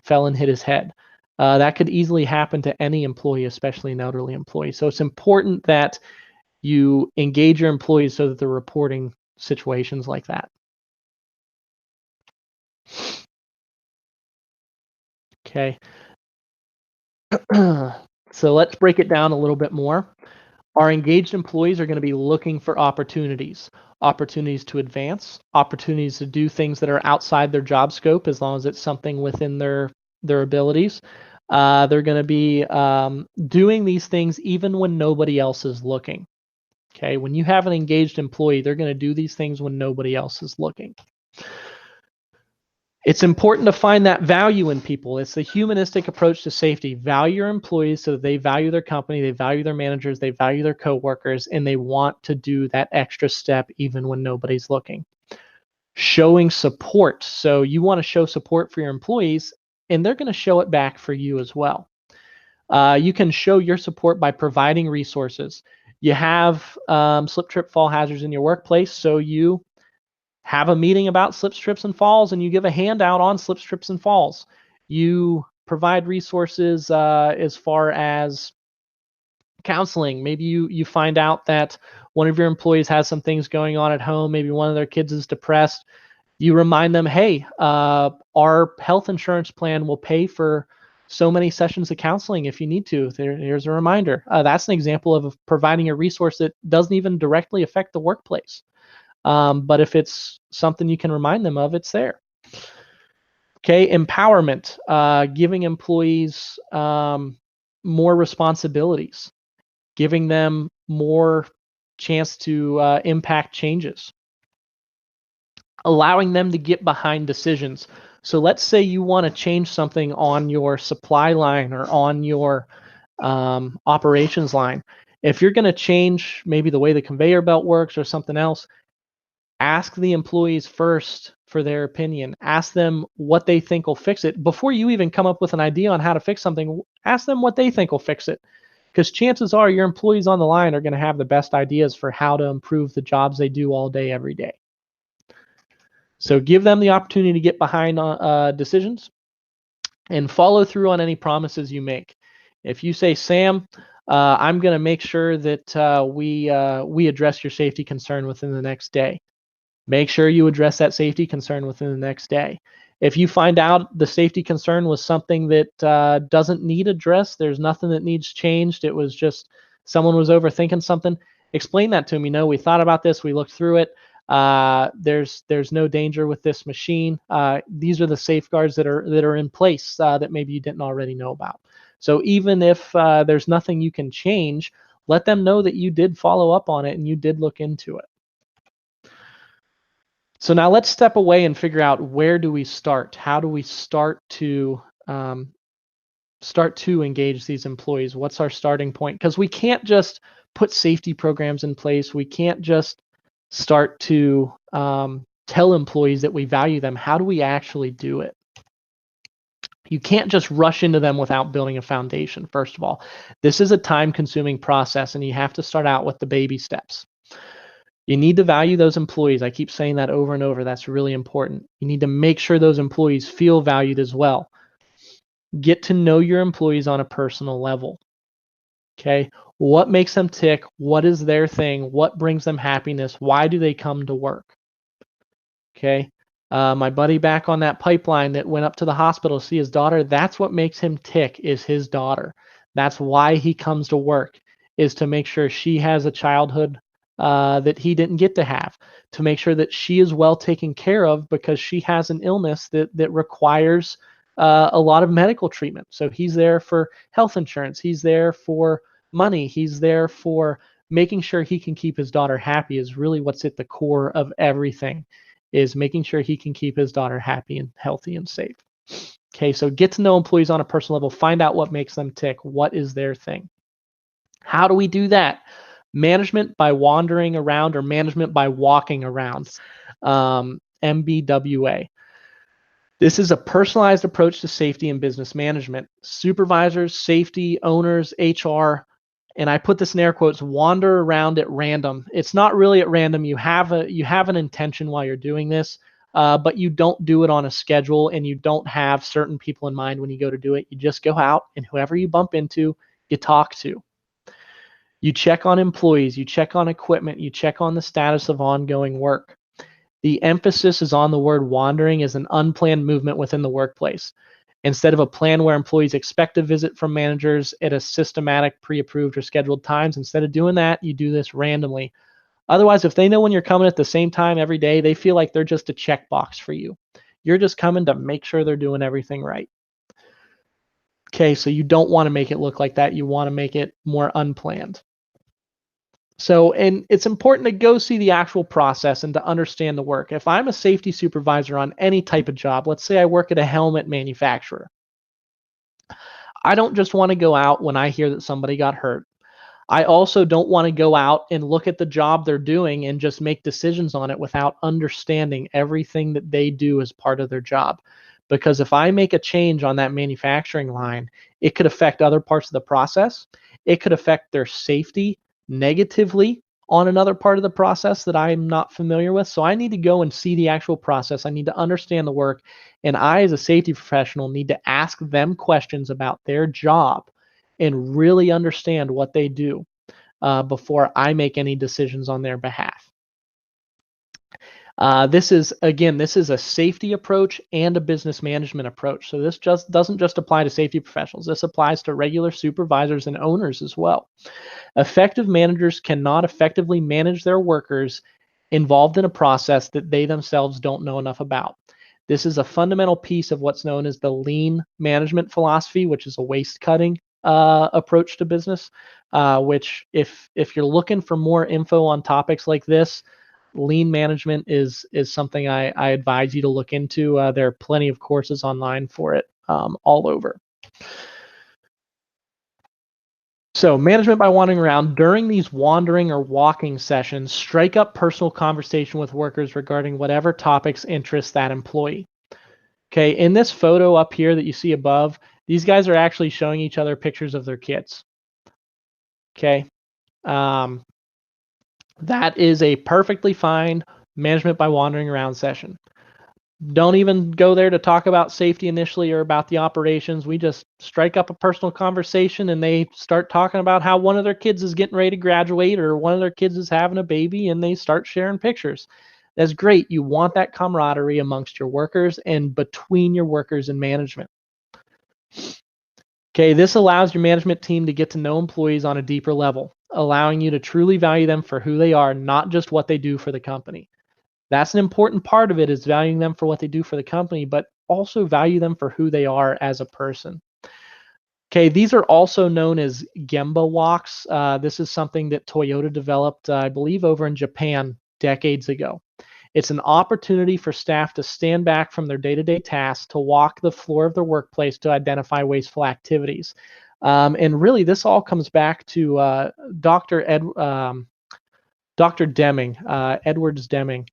fell and hit his head. That could easily happen to any employee, especially an elderly employee. So it's important that you engage your employees so that they're reporting situations like that. Okay. So let's break it down a little bit more. Our engaged employees are going to be looking for opportunities to advance, opportunities to do things that are outside their job scope, as long as it's something within their abilities. They're going to be doing these things even when nobody else is looking. Okay, when you have an engaged employee, they're going to do these things when nobody else is looking. It's important to find that value in people. It's the humanistic approach to safety. Value your employees so that they value their company, they value their managers, they value their coworkers, and they want to do that extra step even when nobody's looking. Showing support. So you want to show support for your employees, and they're going to show it back for you as well. You can show your support by providing resources. You have slip, trip, fall hazards in your workplace, so you have a meeting about slips, trips, and falls, and you give a handout on slips, trips, and falls. You provide resources as far as counseling. Maybe you find out that one of your employees has some things going on at home. Maybe one of their kids is depressed. You remind them, hey, our health insurance plan will pay for so many sessions of counseling if you need to. Here's a reminder. That's an example of providing a resource that doesn't even directly affect the workplace. But if it's something you can remind them of, it's there. Okay, empowerment, giving employees more responsibilities, giving them more chance to impact changes, allowing them to get behind decisions. So let's say you want to change something on your supply line or on your operations line. If you're going to change maybe the way the conveyor belt works or something else, ask the employees first for their opinion. Ask them what they think will fix it. Before you even come up with an idea on how to fix something, ask them what they think will fix it. Because chances are your employees on the line are going to have the best ideas for how to improve the jobs they do all day, every day. So give them the opportunity to get behind decisions and follow through on any promises you make. If you say, Sam, I'm going to make sure that we address your safety concern within the next day, make sure you address that safety concern within the next day. If you find out the safety concern was something that doesn't need addressed, there's nothing that needs changed, it was just someone was overthinking something, explain that to them. We thought about this, we looked through it. There's no danger with this machine. These are the safeguards that are in place that maybe you didn't already know about. So even if there's nothing you can change, let them know that you did follow up on it and you did look into it. So now let's step away and figure out, where do we start? How do we start to engage these employees? What's our starting point? Because we can't just put safety programs in place. We can't just start to tell employees that we value them. How do we actually do it? You can't just rush into them without building a foundation, first of all. This is a time-consuming process, and you have to start out with the baby steps. You need to value those employees. I keep saying that over and over. That's really important. You need to make sure those employees feel valued as well. Get to know your employees on a personal level. Okay? What makes them tick? What is their thing? What brings them happiness? Why do they come to work? Okay? My buddy back on that pipeline that went up to the hospital to see his daughter, that's what makes him tick, is his daughter. That's why he comes to work, is to make sure she has a childhood that he didn't get to have, to make sure that she is well taken care of because she has an illness that requires a lot of medical treatment. So he's there for health insurance. He's there for money. He's there for making sure he can keep his daughter happy, is really what's at the core of everything, is making sure he can keep his daughter happy and healthy and safe. Okay, so get to know employees on a personal level. Find out what makes them tick. What is their thing? How do we do that? Management by wandering around, or management by walking around. MBWA. This is a personalized approach to safety and business management. Supervisors, safety, owners, HR, and I put this in air quotes, wander around at random. It's not really at random. You have an intention while you're doing this, but you don't do it on a schedule, and you don't have certain people in mind when you go to do it. You just go out, and whoever you bump into, you talk to. You check on employees, you check on equipment, you check on the status of ongoing work. The emphasis is on the word wandering as an unplanned movement within the workplace. Instead of a plan where employees expect a visit from managers at a systematic, pre-approved, or scheduled times, instead of doing that, you do this randomly. Otherwise, if they know when you're coming at the same time every day, they feel like they're just a checkbox for you. You're just coming to make sure they're doing everything right. Okay, so you don't want to make it look like that. You want to make it more unplanned. So, and it's important to go see the actual process and to understand the work. If I'm a safety supervisor on any type of job, let's say I work at a helmet manufacturer, I don't just want to go out when I hear that somebody got hurt. I also don't want to go out and look at the job they're doing and just make decisions on it without understanding everything that they do as part of their job. Because if I make a change on that manufacturing line, it could affect other parts of the process. It could affect their safety negatively on another part of the process that I'm not familiar with. So I need to go and see the actual process. I need to understand the work. And I, as a safety professional, need to ask them questions about their job and really understand what they do before I make any decisions on their behalf. This is a safety approach and a business management approach. So this just doesn't just apply to safety professionals. This applies to regular supervisors and owners as well. Effective managers cannot effectively manage their workers involved in a process that they themselves don't know enough about. This is a fundamental piece of what's known as the lean management philosophy, which is a waste cutting approach to business. Which, if you're looking for more info on topics like this, lean management is something I advise you to look into. There are plenty of courses online for it all over. So management by wandering around. During these wandering or walking sessions, strike up personal conversation with workers regarding whatever topics interest that employee. Okay, in this photo up here that you see above, these guys are actually showing each other pictures of their kids. Okay, that is a perfectly fine management by wandering around session. Don't even go there to talk about safety initially or about the operations. We just strike up a personal conversation, and they start talking about how one of their kids is getting ready to graduate, or one of their kids is having a baby, and they start sharing pictures. That's great. You want that camaraderie amongst your workers and between your workers and management. Okay, this allows your management team to get to know employees on a deeper level, allowing you to truly value them for who they are, not just what they do for the company. That's an important part of it, is valuing them for what they do for the company, but also value them for who they are as a person. Okay, these are also known as Gemba walks. This is something that Toyota developed, I believe, over in Japan decades ago. It's an opportunity for staff to stand back from their day-to-day tasks to walk the floor of their workplace to identify wasteful activities. And really, this all comes back to Dr. Deming, Edwards Deming.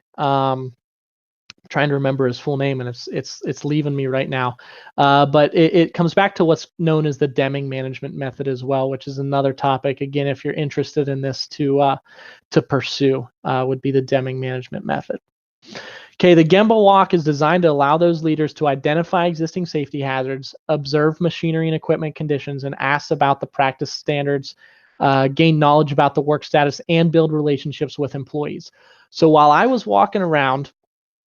Trying to remember his full name, and it's leaving me right now. But it comes back to what's known as the Deming management method as well, which is another topic. Again, if you're interested in this to pursue, would be the Deming management method. Okay, the Gemba walk is designed to allow those leaders to identify existing safety hazards, observe machinery and equipment conditions, and ask about the practice standards, gain knowledge about the work status, and build relationships with employees. So while I was walking around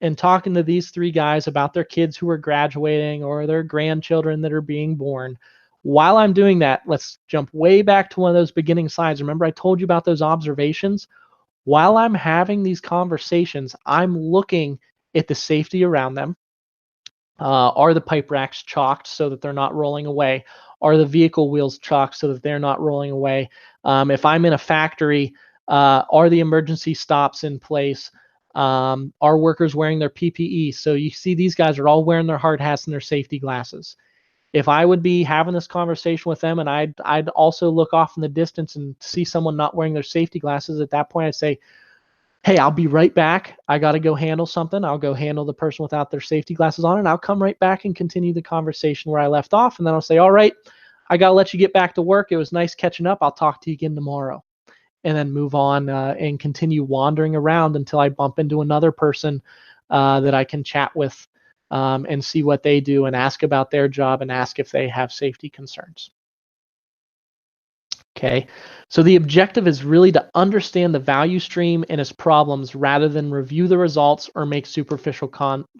and talking to these three guys about their kids who are graduating or their grandchildren that are being born, while I'm doing that, let's jump way back to one of those beginning slides. Remember I told you about those observations? While I'm having these conversations, I'm looking at the safety around them. Are the pipe racks chalked so that they're not rolling away? Are the vehicle wheels chalked so that they're not rolling away? If I'm in a factory, are the emergency stops in place? Are workers wearing their PPE? So you see these guys are all wearing their hard hats and their safety glasses. If I would be having this conversation with them and I'd also look off in the distance and see someone not wearing their safety glasses, at that point I'd say, hey, I'll be right back. I got to go handle something. I'll go handle the person without their safety glasses on, and I'll come right back and continue the conversation where I left off. And then I'll say, all right, I got to let you get back to work. It was nice catching up. I'll talk to you again tomorrow. And then move on and continue wandering around until I bump into another person that I can chat with and see what they do and ask about their job and ask if they have safety concerns. Okay, so the objective is really to understand the value stream and its problems rather than review the results or make superficial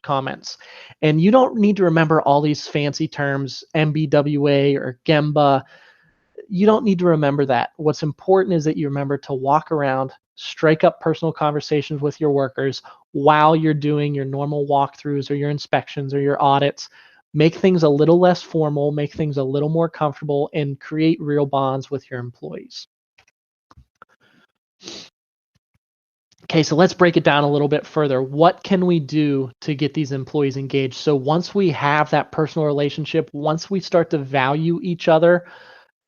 comments. And you don't need to remember all these fancy terms, MBWA or GEMBA. You don't need to remember that. What's important is that you remember to walk around, strike up personal conversations with your workers while you're doing your normal walkthroughs or your inspections or your audits. Make things a little less formal, make things a little more comfortable, and create real bonds with your employees. Okay, so let's break it down a little bit further. What can we do to get these employees engaged? So once we have that personal relationship, once we start to value each other,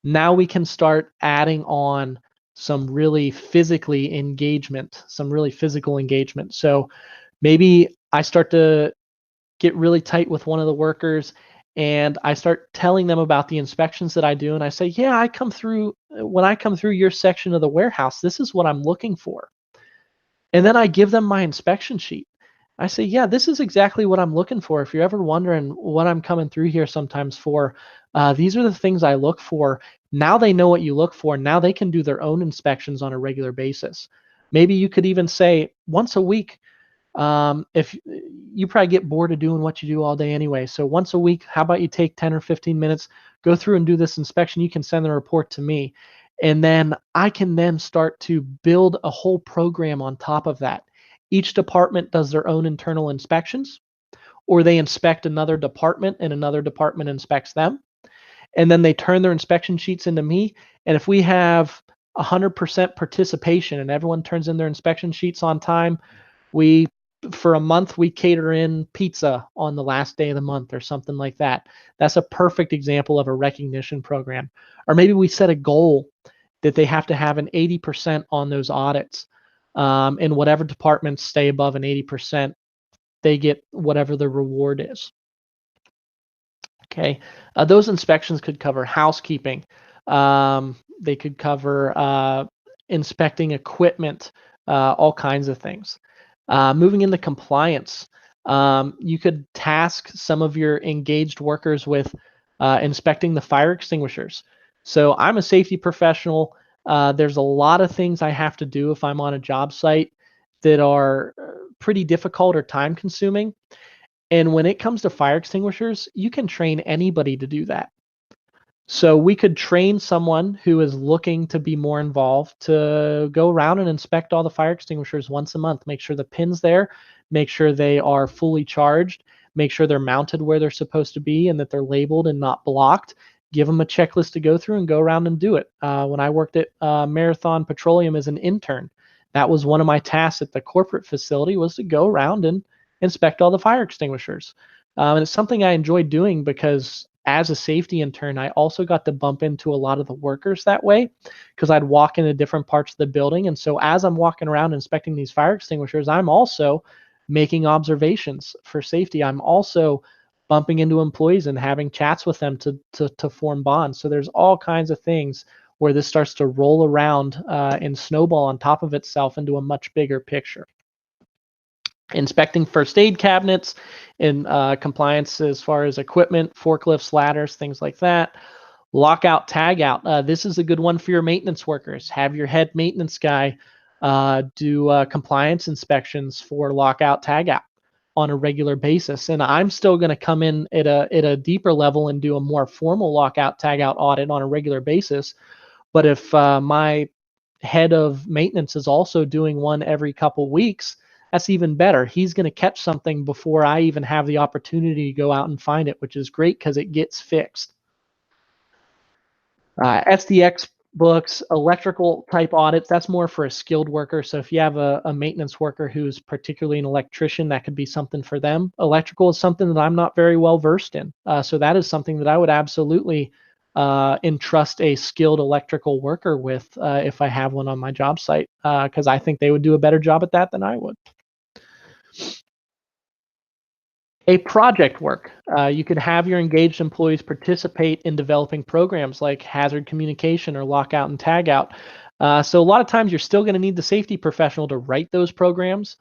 now we can start adding on some really physical engagement. So maybe I start to get really tight with one of the workers and I start telling them about the inspections that I do. And I say, yeah, when I come through your section of the warehouse, this is what I'm looking for. And then I give them my inspection sheet. I say, yeah, this is exactly what I'm looking for. If you're ever wondering what I'm coming through here sometimes for, these are the things I look for. Now they know what you look for. Now they can do their own inspections on a regular basis. Maybe you could even say once a week, if you probably get bored of doing what you do all day anyway. So once a week, how about you take 10 or 15 minutes, go through and do this inspection. You can send the report to me. And then I can then start to build a whole program on top of that. Each department does their own internal inspections, or they inspect another department and another department inspects them. And then they turn their inspection sheets into me. And if we have 100% participation and everyone turns in their inspection sheets on time, for a month, we cater in pizza on the last day of the month or something like that. That's a perfect example of a recognition program. Or maybe we set a goal that they have to have an 80% on those audits. And whatever departments stay above an 80%, they get whatever the reward is. Okay, those inspections could cover housekeeping. They could cover inspecting equipment, all kinds of things. Moving into compliance, you could task some of your engaged workers with inspecting the fire extinguishers. So I'm a safety professional. There's a lot of things I have to do if I'm on a job site that are pretty difficult or time consuming. And when it comes to fire extinguishers, you can train anybody to do that. So we could train someone who is looking to be more involved to go around and inspect all the fire extinguishers once a month, make sure the pin's there, make sure they are fully charged, make sure they're mounted where they're supposed to be and that they're labeled and not blocked. Give them a checklist to go through and go around and do it. When I worked at Marathon Petroleum as an intern, that was one of my tasks at the corporate facility, was to go around and inspect all the fire extinguishers. And it's something I enjoyed doing because as a safety intern, I also got to bump into a lot of the workers that way because I'd walk into different parts of the building. And so as I'm walking around inspecting these fire extinguishers, I'm also making observations for safety. I'm also bumping into employees and having chats with them to form bonds. So there's all kinds of things where this starts to roll around and snowball on top of itself into a much bigger picture. Inspecting first aid cabinets in compliance as far as equipment, forklifts, ladders, things like that. Lockout, tagout. This is a good one for your maintenance workers. Have your head maintenance guy do compliance inspections for lockout, tagout on a regular basis. And I'm still going to come in at a deeper level and do a more formal lockout, tagout audit on a regular basis. But if my head of maintenance is also doing one every couple weeks, that's even better. He's going to catch something before I even have the opportunity to go out and find it, which is great because it gets fixed. SDX books, electrical type audits, that's more for a skilled worker. So if you have a maintenance worker who's particularly an electrician, that could be something for them. Electrical is something that I'm not very well versed in. So that is something that I would absolutely entrust a skilled electrical worker with if I have one on my job site, because I think they would do a better job at that than I would. A project work. You could have your engaged employees participate in developing programs like hazard communication or lockout and tagout. So a lot of times you're still going to need the safety professional to write those programs.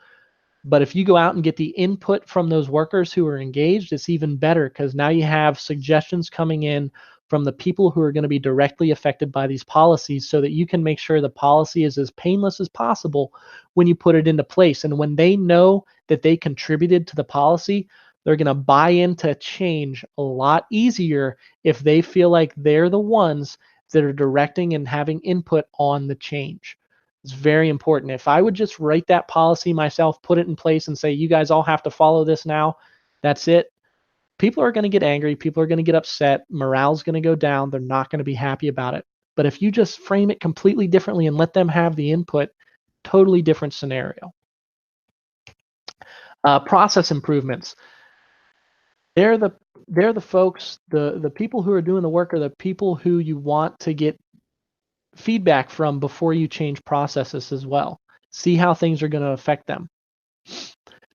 But if you go out and get the input from those workers who are engaged, it's even better because now you have suggestions coming in from the people who are going to be directly affected by these policies so that you can make sure the policy is as painless as possible when you put it into place. And when they know that they contributed to the policy, they're going to buy into change a lot easier if they feel like they're the ones that are directing and having input on the change. It's very important. If I would just write that policy myself, put it in place and say, you guys all have to follow this now, that's it. People are going to get angry. People are going to get upset. Morale's going to go down. They're not going to be happy about it. But if you just frame it completely differently and let them have the input, totally different scenario. Process improvements. They're the folks, the people who are doing the work are the people who you want to get feedback from before you change processes as well. See how things are going to affect them.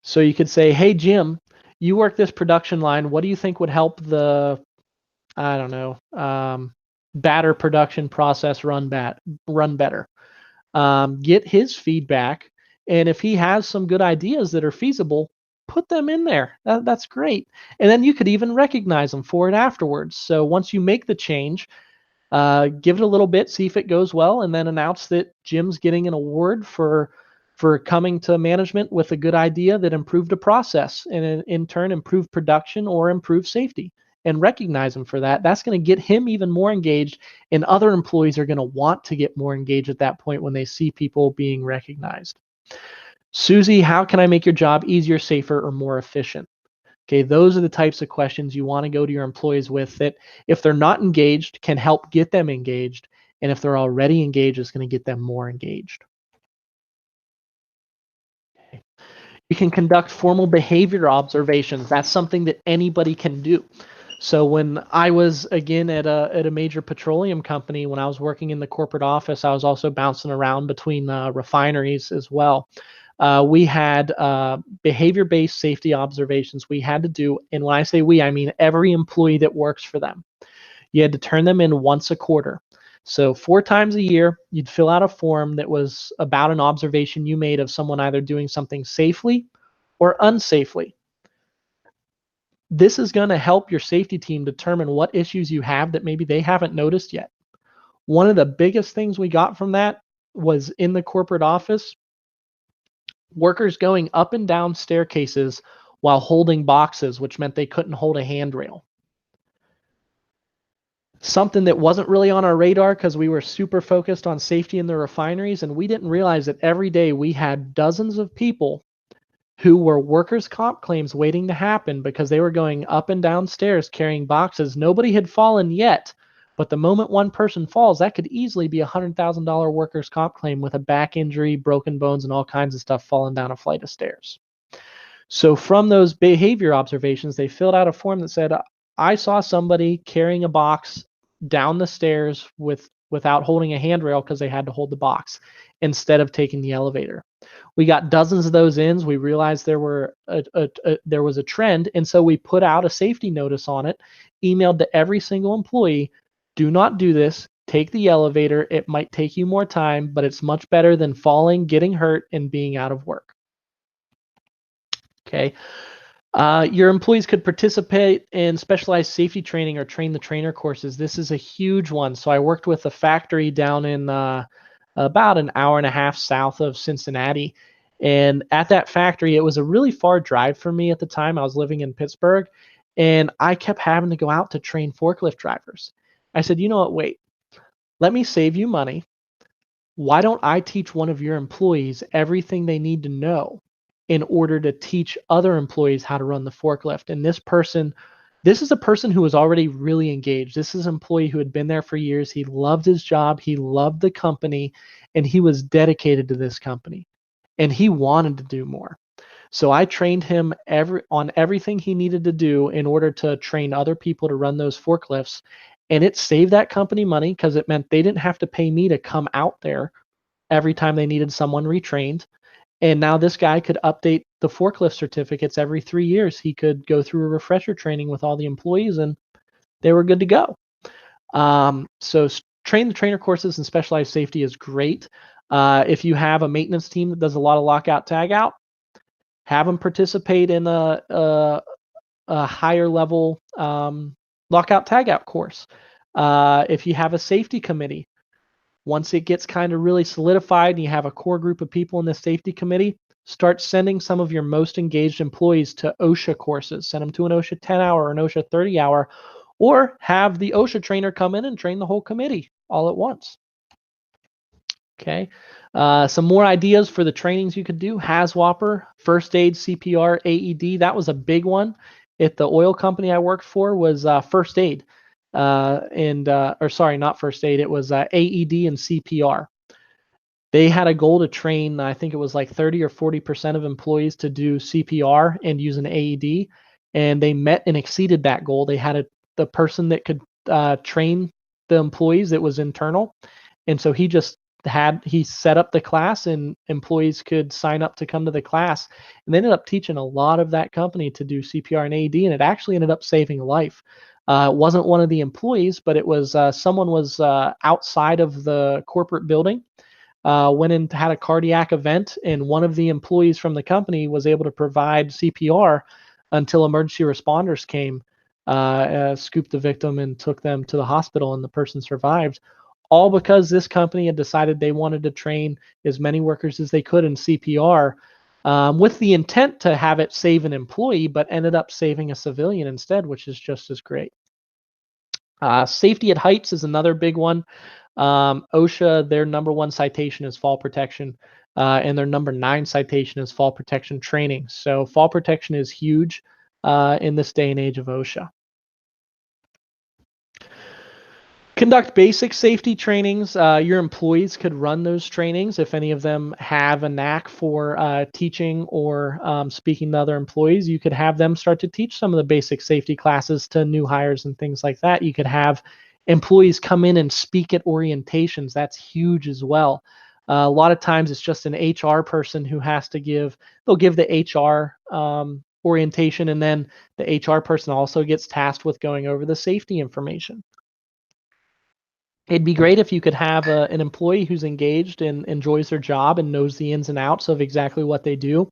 So you could say, hey, Jim, you work this production line. What do you think would help the, I don't know, batter production process run better? Get his feedback. And if he has some good ideas that are feasible, put them in there. That's great. And then you could even recognize them for it afterwards. So once you make the change, give it a little bit, see if it goes well, and then announce that Jim's getting an award for coming to management with a good idea that improved a process and in turn improved production or improved safety, and recognize him for that. That's going to get him even more engaged, and other employees are going to want to get more engaged at that point when they see people being recognized. Susie, how can I make your job easier, safer, or more efficient? Okay, those are the types of questions you want to go to your employees with that if they're not engaged, can help get them engaged. And if they're already engaged, it's going to get them more engaged. Okay. You can conduct formal behavior observations. That's something that anybody can do. So when I was, again, at a major petroleum company, when I was working in the corporate office, I was also bouncing around between refineries as well. We had behavior-based safety observations we had to do. And when I say we, I mean every employee that works for them. You had to turn them in once a quarter. So 4 times a year, you'd fill out a form that was about an observation you made of someone either doing something safely or unsafely. This is going to help your safety team determine what issues you have that maybe they haven't noticed yet. One of the biggest things we got from that was in the corporate office, Workers going up and down staircases while holding boxes, which meant they couldn't hold a handrail. Something that wasn't really on our radar because we were super focused on safety in the refineries, and we didn't realize that every day we had dozens of people who were workers' comp claims waiting to happen because they were going up and down stairs carrying boxes. Nobody had fallen yet, but the moment one person falls, that could easily be a $100,000 workers' comp claim with a back injury, broken bones, and all kinds of stuff falling down a flight of stairs. So from those behavior observations, they filled out a form that said, I saw somebody carrying a box down the stairs without holding a handrail because they had to hold the box instead of taking the elevator. We got dozens of those ins. We realized there was a trend, and so we put out a safety notice on it, emailed to every single employee, do not do this. Take the elevator. It might take you more time, but it's much better than falling, getting hurt, and being out of work. Okay. Your employees could participate in specialized safety training or train the trainer courses. This is a huge one. So I worked with a factory down in about an hour and a half south of Cincinnati. And at that factory, it was a really far drive for me at the time. I was living in Pittsburgh, and I kept having to go out to train forklift drivers. I said, you know what, wait, let me save you money. Why don't I teach one of your employees everything they need to know in order to teach other employees how to run the forklift? And this is a person who was already really engaged. This is an employee who had been there for years. He loved his job. He loved the company, and he was dedicated to this company, and he wanted to do more. So I trained him on everything he needed to do in order to train other people to run those forklifts. And it saved that company money because it meant they didn't have to pay me to come out there every time they needed someone retrained. And now this guy could update the forklift certificates every 3 years. He could go through a refresher training with all the employees, and they were good to go. So train the trainer courses and specialized safety is great. If you have a maintenance team that does a lot of lockout tagout, have them participate in a higher level lockout tagout course. If you have a safety committee, once it gets kind of really solidified and you have a core group of people in the safety committee, start sending some of your most engaged employees to OSHA courses. Send them to an OSHA 10-hour or an OSHA 30-hour, or have the OSHA trainer come in and train the whole committee all at once. Okay. Some more ideas for the trainings you could do. HAZWOPER, first aid, CPR, AED. That was a big one at the oil company I worked for, was first aid. Or sorry, not first aid. It was AED and CPR. They had a goal to train, I think it was like 30 or 40% of employees to do CPR and use an AED, and they met and exceeded that goal. They had the person that could train the employees that was internal, and so he set up the class, and employees could sign up to come to the class, and they ended up teaching a lot of that company to do CPR and AED, and it actually ended up saving a life. It wasn't one of the employees, but it was someone was outside of the corporate building, went and had a cardiac event, and one of the employees from the company was able to provide CPR until emergency responders came, scooped the victim and took them to the hospital, and the person survived, all because this company had decided they wanted to train as many workers as they could in CPR, with the intent to have it save an employee, but ended up saving a civilian instead, which is just as great. Safety at heights is another big one. OSHA, their number 1 citation is fall protection, and their number 9 citation is fall protection training. So fall protection is huge in this day and age of OSHA. Conduct basic safety trainings. Your employees could run those trainings if any of them have a knack for teaching or speaking to other employees. You could have them start to teach some of the basic safety classes to new hires and things like that. You could have employees come in and speak at orientations. That's huge as well. A lot of times it's just an HR person who has to they'll give the HR orientation, and then the HR person also gets tasked with going over the safety information. It'd be great if you could have an employee who's engaged and enjoys their job and knows the ins and outs of exactly what they do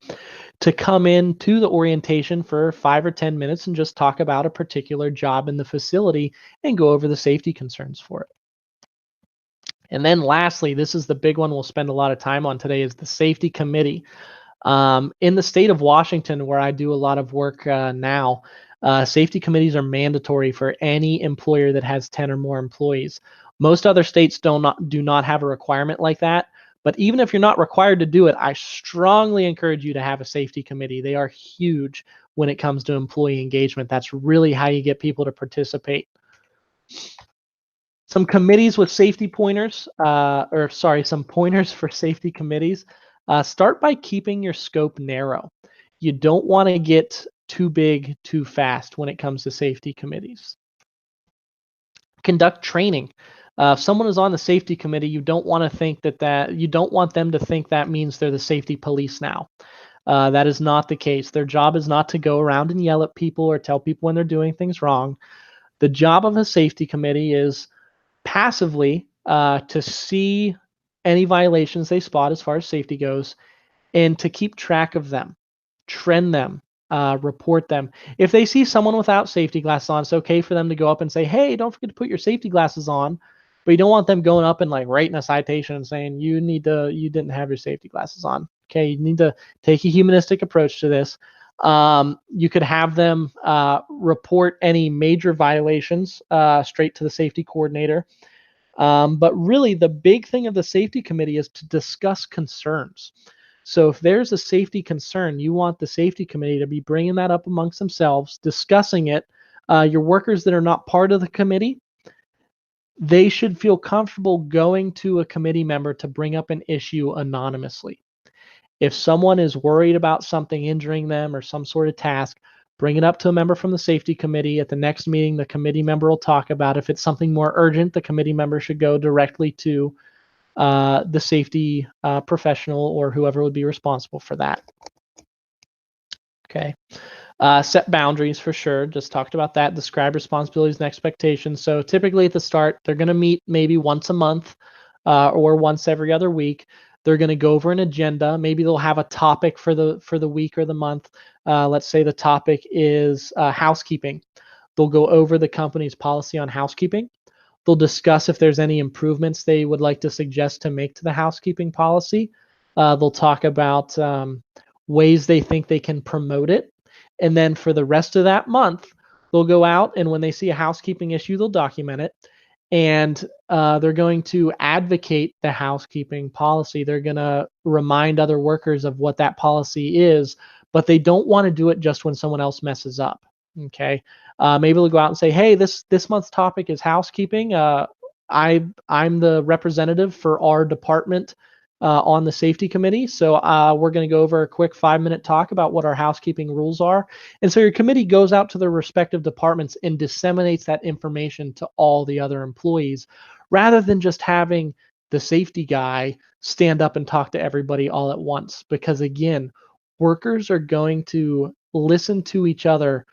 to come in to the orientation for 5 or 10 minutes and just talk about a particular job in the facility and go over the safety concerns for it. And then lastly, this is the big one we'll spend a lot of time on today, is the safety committee. In the state of Washington, where I do a lot of work now, safety committees are mandatory for any employer that has 10 or more employees. Most other states do not have a requirement like that. But even if you're not required to do it, I strongly encourage you to have a safety committee. They are huge when it comes to employee engagement. That's really how you get people to participate. Some committees with safety pointers, some pointers for safety committees. Start by keeping your scope narrow. You don't want to get too big too fast when it comes to safety committees. Conduct training. If someone is on the safety committee, you don't want to think you don't want them to think that means they're the safety police now. That is not the case. Their job is not to go around and yell at people or tell people when they're doing things wrong. The job of a safety committee is passively to see any violations they spot as far as safety goes and to keep track of them, trend them, report them. If they see someone without safety glasses on, it's okay for them to go up and say, hey, don't forget to put your safety glasses on. But you don't want them going up and like writing a citation and saying you didn't have your safety glasses on. Okay, you need to take a humanistic approach to this. You could have them report any major violations straight to the safety coordinator. But really, the big thing of the safety committee is to discuss concerns. So if there's a safety concern, you want the safety committee to be bringing that up amongst themselves, discussing it. Your workers that are not part of the committee, they should feel comfortable going to a committee member to bring up an issue anonymously. If someone is worried about something injuring them or some sort of task, bring it up to a member from the safety committee. At the next meeting, the committee member will talk about it. If it's something more urgent, the committee member should go directly to the safety professional or whoever would be responsible for that. Okay. Set boundaries for sure. Just talked about that. Describe responsibilities and expectations. So typically at the start, they're going to meet maybe once a month or once every other week. They're going to go over an agenda. Maybe they'll have a topic for the week or the month. Let's say the topic is housekeeping. They'll go over the company's policy on housekeeping. They'll discuss if there's any improvements they would like to suggest to make to the housekeeping policy. They'll talk about ways they think they can promote it. And then for the rest of that month, they'll go out and when they see a housekeeping issue, they'll document it. And they're going to advocate the housekeeping policy. They're going to remind other workers of what that policy is, but they don't want to do it just when someone else messes up. Okay. Maybe they'll go out and say, hey, this month's topic is housekeeping. I'm the representative for our department on the safety committee. So we're going to go over a quick 5-minute talk about what our housekeeping rules are. And so your committee goes out to their respective departments and disseminates that information to all the other employees rather than just having the safety guy stand up and talk to everybody all at once. Because again, workers are going to listen to each other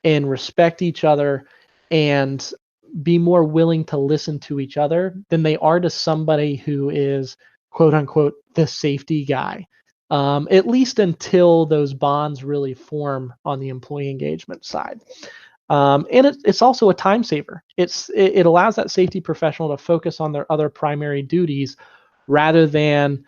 and respect each other and be more willing to listen to each other than they are to somebody who is quote unquote the safety guy, at least until those bonds really form on the employee engagement side. And it's also a time saver. It allows that safety professional to focus on their other primary duties rather than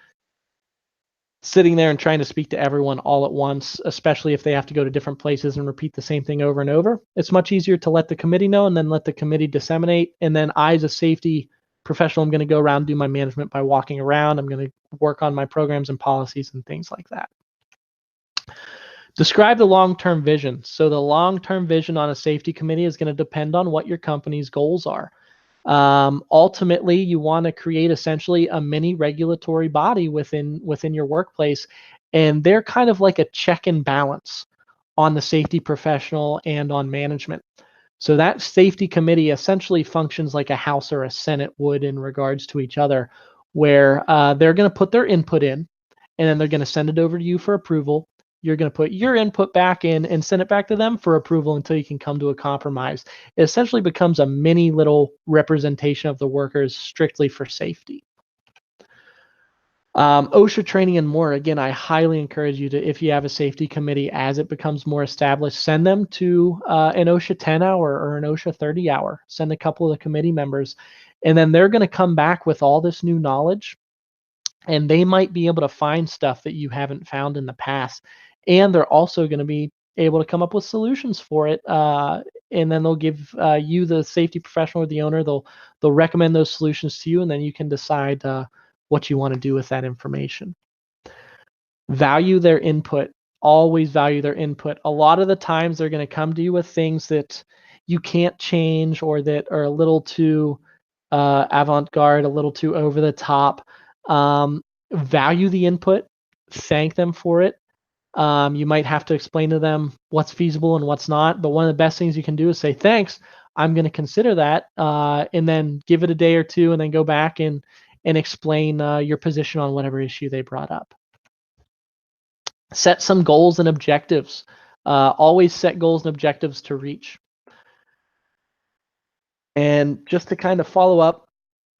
sitting there and trying to speak to everyone all at once, especially if they have to go to different places and repeat the same thing over and over. It's much easier to let the committee know and then let the committee disseminate. And then I, as a safety professional, I'm going to go around and do my management by walking around. I'm going to work on my programs and policies and things like that. Describe the long-term vision. So the long-term vision on a safety committee is going to depend on what your company's goals are. Ultimately, you want to create essentially a mini regulatory body within your workplace, and they're kind of like a check and balance on the safety professional and on management. So that safety committee essentially functions like a House or a Senate would in regards to each other, where they're going to put their input in, and then they're going to send it over to you for approval. You're going to put your input back in and send it back to them for approval until you can come to a compromise. It essentially becomes a mini little representation of the workers strictly for safety. OSHA training and more. Again, I highly encourage you to, if you have a safety committee, as it becomes more established, send them to an OSHA 10 hour or an OSHA 30 hour. Send a couple of the committee members, and then they're going to come back with all this new knowledge. and they might be able to find stuff that you haven't found in the past. And they're also going to be able to come up with solutions for it. And then they'll give you, the safety professional or the owner, they'll recommend those solutions to you, and then you can decide what you want to do with that information. Value their input. Always value their input. A lot of the times they're going to come to you with things that you can't change, or that are a little too avant-garde, a little too over the top. Value the input, thank them for it. You might have to explain to them what's feasible and what's not, but one of the best things you can do is say, thanks, I'm going to consider that, and then give it a day or two, and then go back and explain your position on whatever issue they brought up. Set some goals and objectives. Always set goals and objectives to reach. And just to kind of follow up,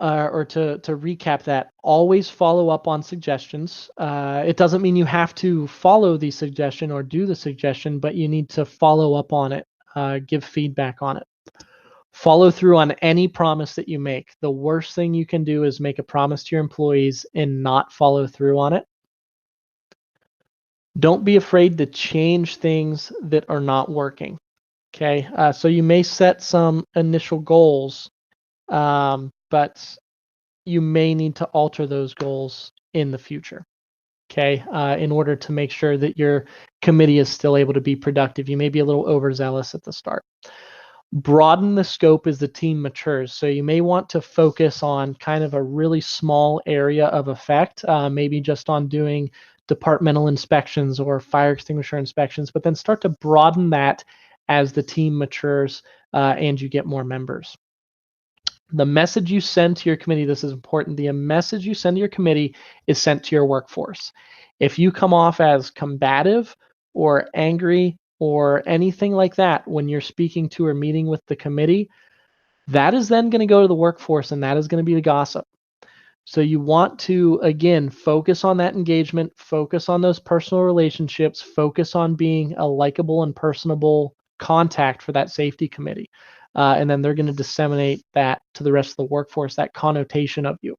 or to recap that, always follow up on suggestions. It doesn't mean you have to follow the suggestion or do the suggestion, but you need to follow up on it, give feedback on it. Follow through on any promise that you make. The worst thing you can do is make a promise to your employees and not follow through on it. Don't be afraid to change things that are not working. Okay, so you may set some initial goals, but you may need to alter those goals in the future, okay, in order to make sure that your committee is still able to be productive. You may be a little overzealous at the start. Broaden the scope as the team matures. So you may want to focus on kind of a really small area of effect, maybe just on doing departmental inspections or fire extinguisher inspections, but then start to broaden that as the team matures and you get more members. The message you send to your committee, this is important, the message you send to your committee is sent to your workforce. If you come off as combative or angry or anything like that when you're speaking to or meeting with the committee, that is then going to go to the workforce, and that is going to be the gossip. So you want to, again, focus on that engagement, focus on those personal relationships, focus on being a likable and personable contact for that safety committee. And then they're going to disseminate that to the rest of the workforce, that connotation of you.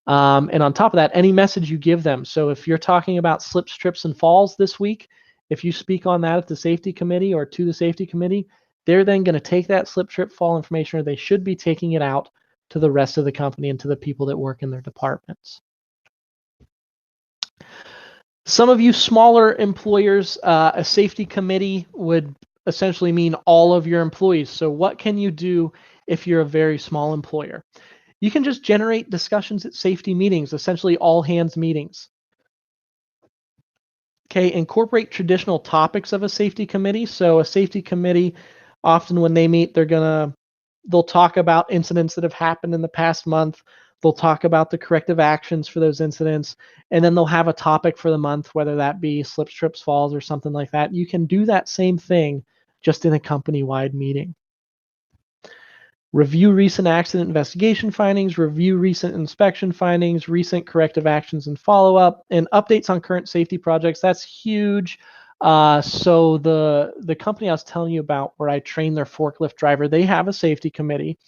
And on top of that, any message you give them. So if you're talking about slips, trips, and falls this week, if you speak on that at the safety committee or to the safety committee, they're then going to take that slip, trip, fall information, or they should be taking it out to the rest of the company and to the people that work in their departments. Some of you smaller employers, a safety committee would essentially mean all of your employees. So what can you do if you're a very small employer? You can just generate discussions at safety meetings, essentially all hands meetings. Okay, incorporate traditional topics of a safety committee. So a safety committee, often when they meet, they'll talk about incidents that have happened in the past month. They'll talk about the corrective actions for those incidents, and then they'll have a topic for the month, whether that be slips, trips, falls, or something like that. You can do that same thing just in a company-wide meeting. Review recent accident investigation findings, review recent inspection findings, recent corrective actions and follow-up, and updates on current safety projects. That's huge. So the company I was telling you about, where I train their forklift driver, they have a safety committee,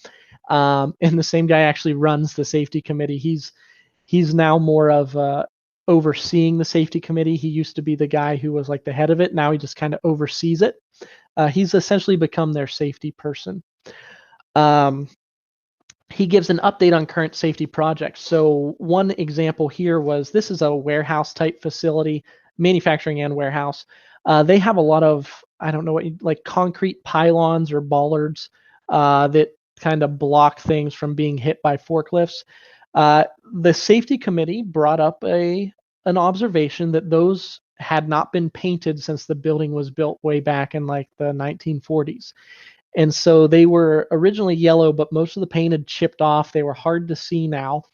and the same guy actually runs the safety committee. He's now more of overseeing the safety committee. He used to be the guy who was like the head of it. Now he just kind of oversees it. He's essentially become their safety person. He gives an update on current safety projects. So one example here was, this is a warehouse type facility, manufacturing and warehouse. They have a lot of, I don't know what, like concrete pylons or bollards that kind of block things from being hit by forklifts. The safety committee brought up an observation that those had not been painted since the building was built way back in like the 1940s. And so they were originally yellow, but most of the paint had chipped off. They were hard to see now.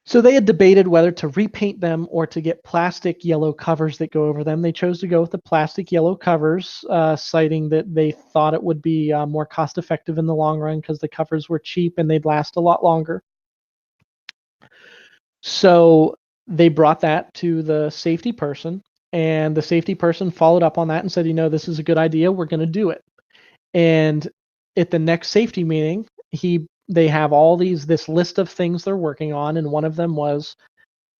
So they had debated whether to repaint them or to get plastic yellow covers that go over them. They chose to go with the plastic yellow covers, citing that they thought it would be more cost effective in the long run because the covers were cheap and they'd last a lot longer. So they brought that to the safety person, and the safety person followed up on that and said, this is a good idea. We're going to do it. And at the next safety meeting, they have all this list of things they're working on, and one of them was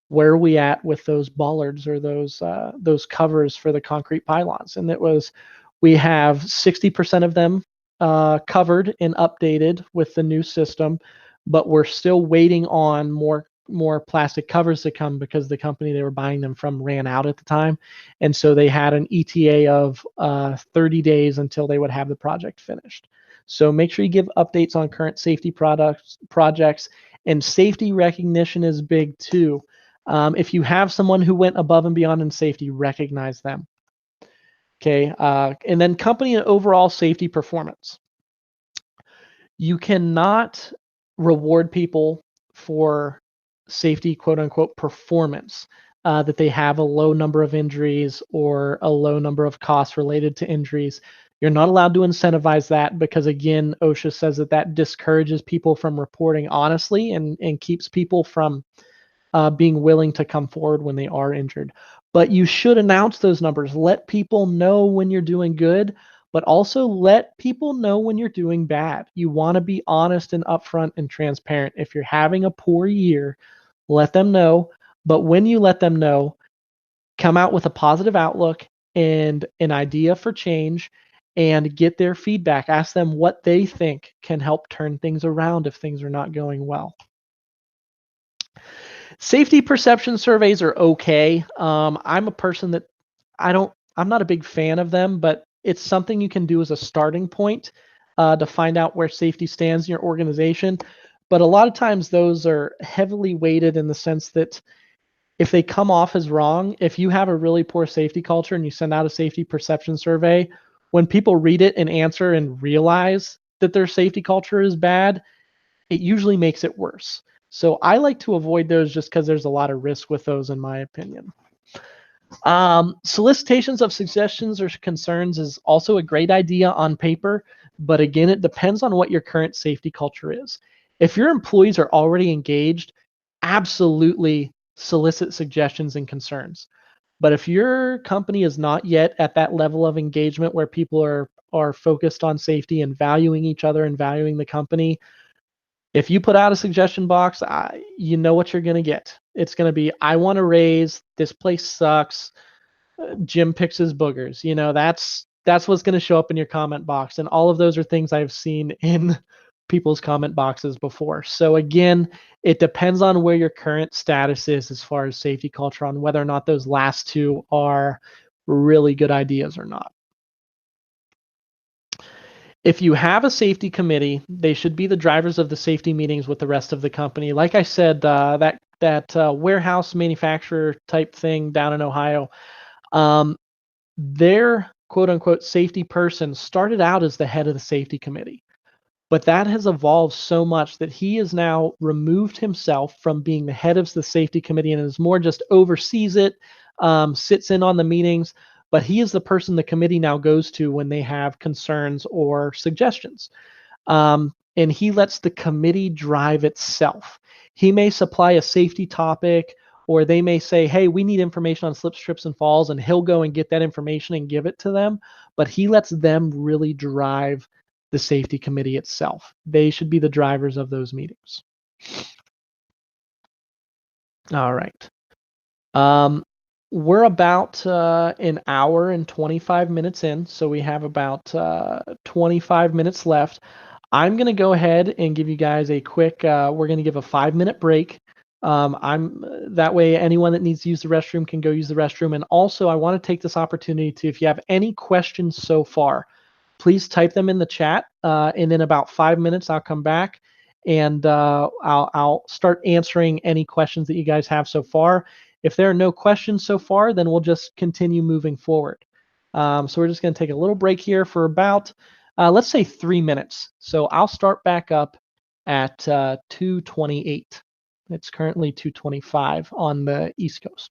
where are we at with those bollards or those covers for the concrete pylons? And it was, we have 60% of them covered and updated with the new system, but we're still waiting on more plastic covers to come because the company they were buying them from ran out at the time, and so they had an ETA of 30 days until they would have the project finished. So make sure you give updates on current safety projects, and safety recognition is big too. If you have someone who went above and beyond in safety, recognize them. Okay, and then company and overall safety performance. You cannot reward people for safety, quote unquote, performance, that they have a low number of injuries or a low number of costs related to injuries. You're not allowed to incentivize that because, again, OSHA says that that discourages people from reporting honestly and keeps people from being willing to come forward when they are injured. But you should announce those numbers. Let people know when you're doing good, but also let people know when you're doing bad. You want to be honest and upfront and transparent. If you're having a poor year, let them know. But when you let them know, come out with a positive outlook and an idea for change and get their feedback. Ask them what they think can help turn things around if things are not going well. Safety perception surveys are okay. I'm a person that I'm not a big fan of them, but it's something you can do as a starting point to find out where safety stands in your organization. But a lot of times those are heavily weighted in the sense that if they come off as wrong, if you have a really poor safety culture and you send out a safety perception survey, when people read it and answer and realize that their safety culture is bad, it usually makes it worse. So I like to avoid those just because there's a lot of risk with those, in my opinion. Solicitations of suggestions or concerns is also a great idea on paper, but again, it depends on what your current safety culture is. If your employees are already engaged, absolutely solicit suggestions and concerns. But if your company is not yet at that level of engagement where people are focused on safety and valuing each other and valuing the company, if you put out a suggestion box, you know what you're going to get. It's going to be, I want to raise, this place sucks, Jim picks his boogers. You know, that's what's going to show up in your comment box. And all of those are things I've seen in people's comment boxes before. So again, it depends on where your current status is as far as safety culture, on whether or not those last two are really good ideas or not. If you have a safety committee, they should be the drivers of the safety meetings with the rest of the company. Like I said, that warehouse manufacturer type thing down in Ohio, their quote unquote safety person started out as the head of the safety committee. But that has evolved so much that he has now removed himself from being the head of the safety committee and is more just oversees it, sits in on the meetings, but he is the person the committee now goes to when they have concerns or suggestions. And he lets the committee drive itself. He may supply a safety topic, or they may say, hey, we need information on slips, trips, and falls, and he'll go and get that information and give it to them. But he lets them really drive the safety committee itself. They should be the drivers of those meetings. All right. We're about an hour and 25 minutes in, so we have about 25 minutes left. I'm going to go ahead and give you guys a quick, we're going to give a 5-minute break. That way anyone that needs to use the restroom can go use the restroom. And also I want to take this opportunity to, if you have any questions so far, please type them in the chat. And in about 5 minutes, I'll come back and I'll start answering any questions that you guys have so far. If there are no questions so far, then we'll just continue moving forward. So we're just going to take a little break here for about, let's say 3 minutes. So I'll start back up at 2:28. It's currently 2:25 on the East Coast.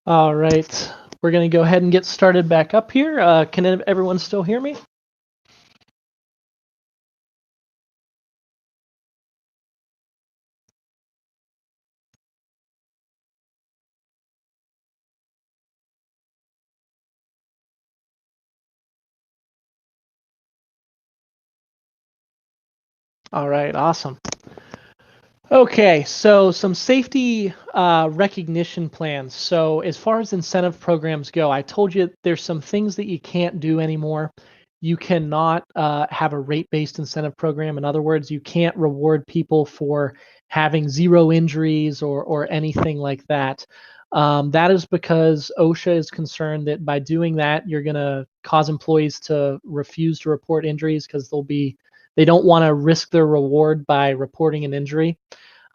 All right. We're going to go ahead and get started back up here. Can everyone still hear me? All right. Awesome. Okay, so some safety recognition plans. So as far as incentive programs go, I told you there's some things that you can't do anymore. You cannot have a rate-based incentive program. In other words, you can't reward people for having zero injuries or anything like that. That is because OSHA is concerned that by doing that, you're going to cause employees to refuse to report injuries because they don't want to risk their reward by reporting an injury.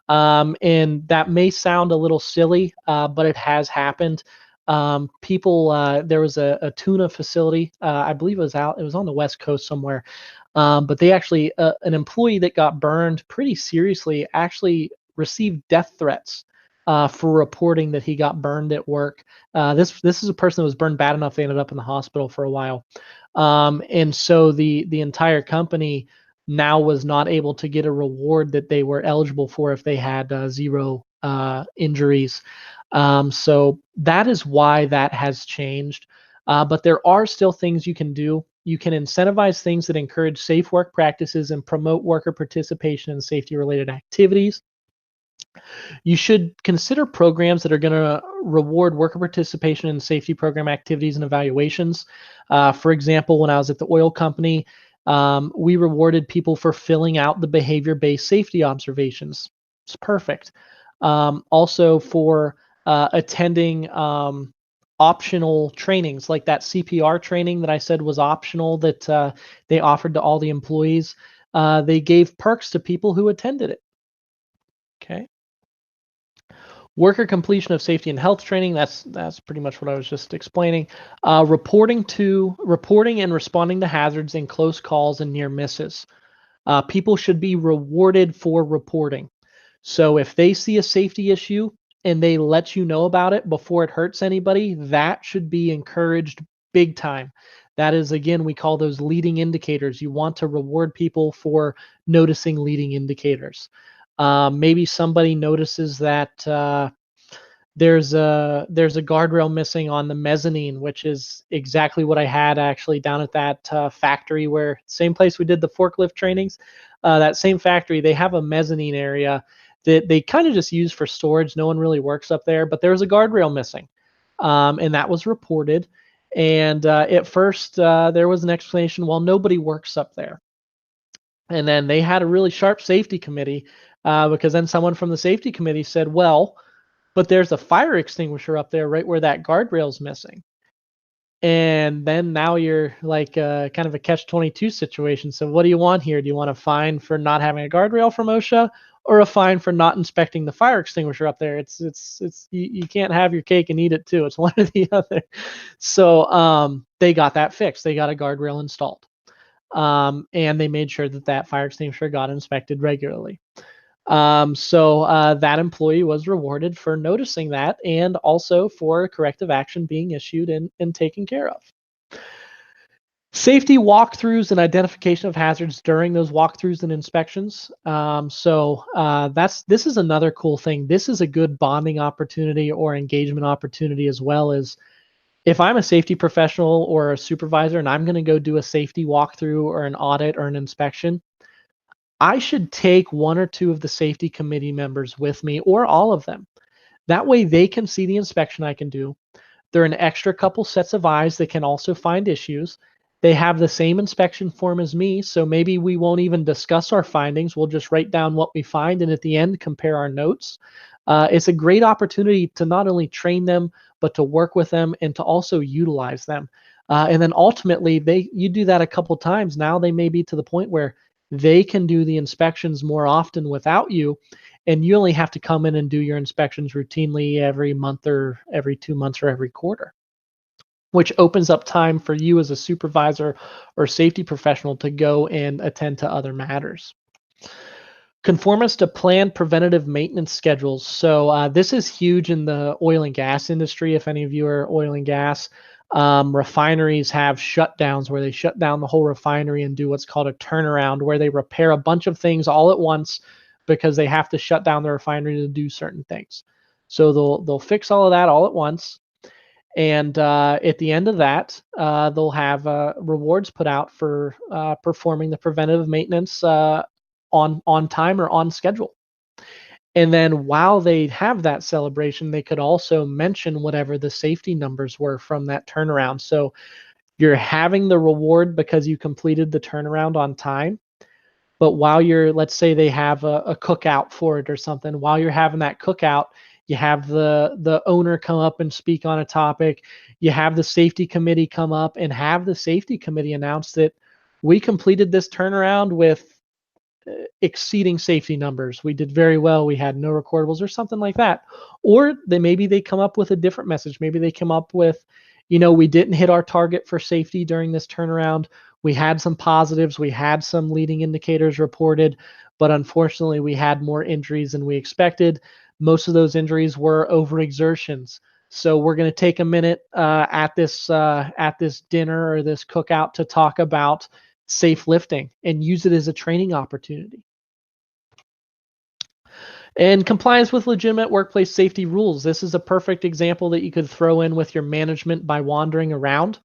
And that may sound a little silly, but it has happened. There was a tuna facility, I believe it was on the West Coast somewhere. But they actually, an employee that got burned pretty seriously actually received death threats for reporting that he got burned at work. This is a person that was burned bad enough they ended up in the hospital for a while. And so the entire company now was not able to get a reward that they were eligible for if they had zero injuries. So that is why that has changed. But there are still things you can do. You can incentivize things that encourage safe work practices and promote worker participation in safety related activities. You should consider programs that are going to reward worker participation in safety program activities and evaluations. For example, when I was at the oil company, we rewarded people for filling out the behavior-based safety observations. It's perfect. Also for attending optional trainings like that CPR training that I said was optional that they offered to all the employees. They gave perks to people who attended it. Okay. Worker completion of safety and health training. That's pretty much what I was just explaining. Reporting and responding to hazards in close calls and near misses. People should be rewarded for reporting. So if they see a safety issue and they let you know about it before it hurts anybody, that should be encouraged big time. That is, again, we call those leading indicators. You want to reward people for noticing leading indicators. Maybe somebody notices that there's a guardrail missing on the mezzanine, which is exactly what I had actually down at that factory where same place we did the forklift trainings. That same factory, they have a mezzanine area that they kind of just use for storage. No one really works up there, but there was a guardrail missing, and that was reported. And at first, there was an explanation. Well, nobody works up there. And then they had a really sharp safety committee because then someone from the safety committee said, well, but there's a fire extinguisher up there right where that guardrail's missing. And then now you're like kind of a catch-22 situation. So what do you want here? Do you want a fine for not having a guardrail from OSHA or a fine for not inspecting the fire extinguisher up there? It's you can't have your cake and eat it too. It's one or the other. So they got that fixed. They got a guardrail installed. And they made sure that that fire extinguisher got inspected regularly. So that employee was rewarded for noticing that and also for corrective action being issued and taken care of. Safety walkthroughs and identification of hazards during those walkthroughs and inspections. This is another cool thing. This is a good bonding opportunity or engagement opportunity as well as if I'm a safety professional or a supervisor and I'm going to go do a safety walkthrough or an audit or an inspection, I should take one or two of the safety committee members with me or all of them. That way they can see the inspection I can do. They're an extra couple sets of eyes that can also find issues. They have the same inspection form as me, so maybe we won't even discuss our findings. We'll just write down what we find and at the end compare our notes. It's a great opportunity to not only train them, but to work with them and to also utilize them. And then ultimately, you do that a couple times. Now they may be to the point where they can do the inspections more often without you, and you only have to come in and do your inspections routinely every month or every 2 months or every quarter, which opens up time for you as a supervisor or safety professional to go and attend to other matters. Conform us to planned preventative maintenance schedules. So this is huge in the oil and gas industry. If any of you are oil and gas, refineries have shutdowns where they shut down the whole refinery and do what's called a turnaround, where they repair a bunch of things all at once because they have to shut down the refinery to do certain things. So they'll fix all of that all at once, and at the end of that, they'll have rewards put out for performing the preventative maintenance on time or on schedule. And then while they have that celebration, they could also mention whatever the safety numbers were from that turnaround. So you're having the reward because you completed the turnaround on time. But while you're, let's say they have a cookout for it or something, while you're having that cookout, you have the owner come up and speak on a topic. You have the safety committee come up and have the safety committee announce that we completed this turnaround with exceeding safety numbers. We did very well. We had no recordables or something like that. Or maybe they come up with a different message. Maybe they come up with, we didn't hit our target for safety during this turnaround. We had some positives. We had some leading indicators reported, but unfortunately, we had more injuries than we expected. Most of those injuries were overexertions. So we're going to take a minute at this dinner or this cookout to talk about safe lifting and use it as a training opportunity. And compliance with legitimate workplace safety rules. This is a perfect example that you could throw in with your management by wandering around.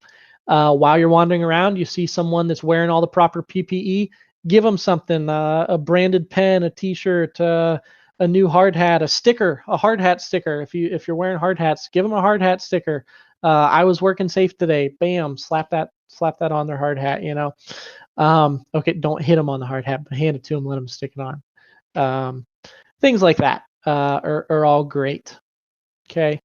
While you're wandering around, you see someone that's wearing all the proper PPE, give them something, a branded pen, a t-shirt, a new hard hat, a sticker, a hard hat sticker. If you're wearing hard hats, give them a hard hat sticker. I was working safe today. Bam, slap that on their hard hat, Okay, don't hit them on the hard hat, but hand it to them, let them stick it on. Things like that are all great. Okay.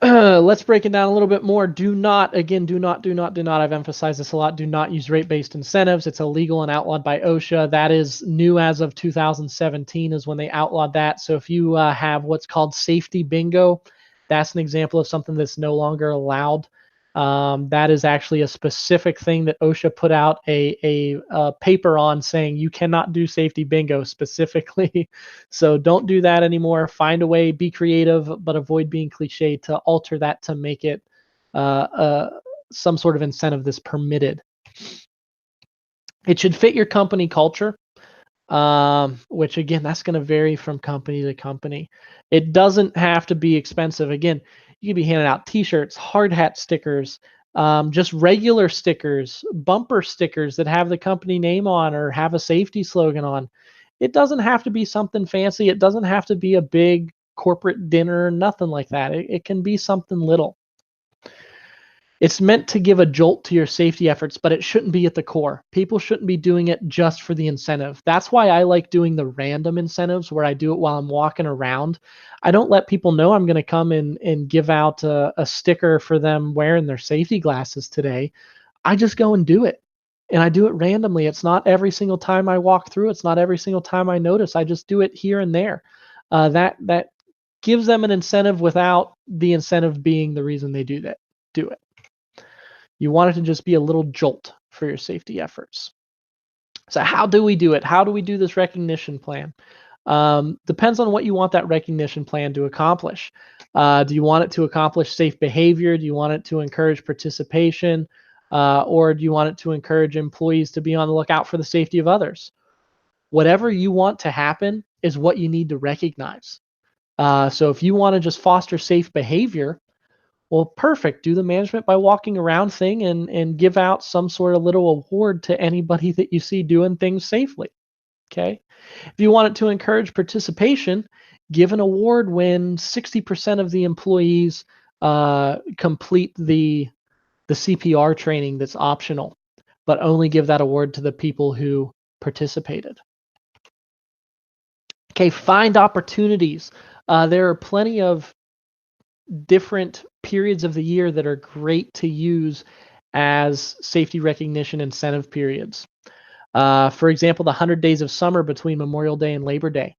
Let's break it down a little bit more. Do not, I've emphasized this a lot, do not use rate-based incentives. It's illegal and outlawed by OSHA. That is new as of 2017 is when they outlawed that. So if you have what's called safety bingo, that's an example of something that's no longer allowed. That is actually a specific thing that OSHA put out a paper on saying you cannot do safety bingo specifically. So don't do that anymore. Find a way, be creative, but avoid being cliche to alter that to make it some sort of incentive that's permitted. It should fit your company culture. Which again, that's going to vary from company to company. It doesn't have to be expensive. Again, you could be handing out t-shirts, hard hat stickers, just regular stickers, bumper stickers that have the company name on or have a safety slogan on. It doesn't have to be something fancy. It doesn't have to be a big corporate dinner, nothing like that. It can be something little. It's meant to give a jolt to your safety efforts, but it shouldn't be at the core. People shouldn't be doing it just for the incentive. That's why I like doing the random incentives where I do it while I'm walking around. I don't let people know I'm going to come and give out a sticker for them wearing their safety glasses today. I just go and do it. And I do it randomly. It's not every single time I walk through. It's not every single time I notice. I just do it here and there. That gives them an incentive without the incentive being the reason they do it. You want it to just be a little jolt for your safety efforts. So how do we do it? How do we do this recognition plan? Depends on what you want that recognition plan to accomplish. Do you want it to accomplish safe behavior? Do you want it to encourage participation? Or do you want it to encourage employees to be on the lookout for the safety of others? Whatever you want to happen is what you need to recognize. So if you want to just foster safe behavior, well, perfect. Do the management by walking around thing and give out some sort of little award to anybody that you see doing things safely. Okay. If you want it to encourage participation, give an award when 60% of the employees complete the CPR training that's optional, but only give that award to the people who participated. Okay, find opportunities. There are plenty of different periods of the year that are great to use as safety recognition incentive periods. For example, the 100 days of summer between Memorial Day and Labor Day.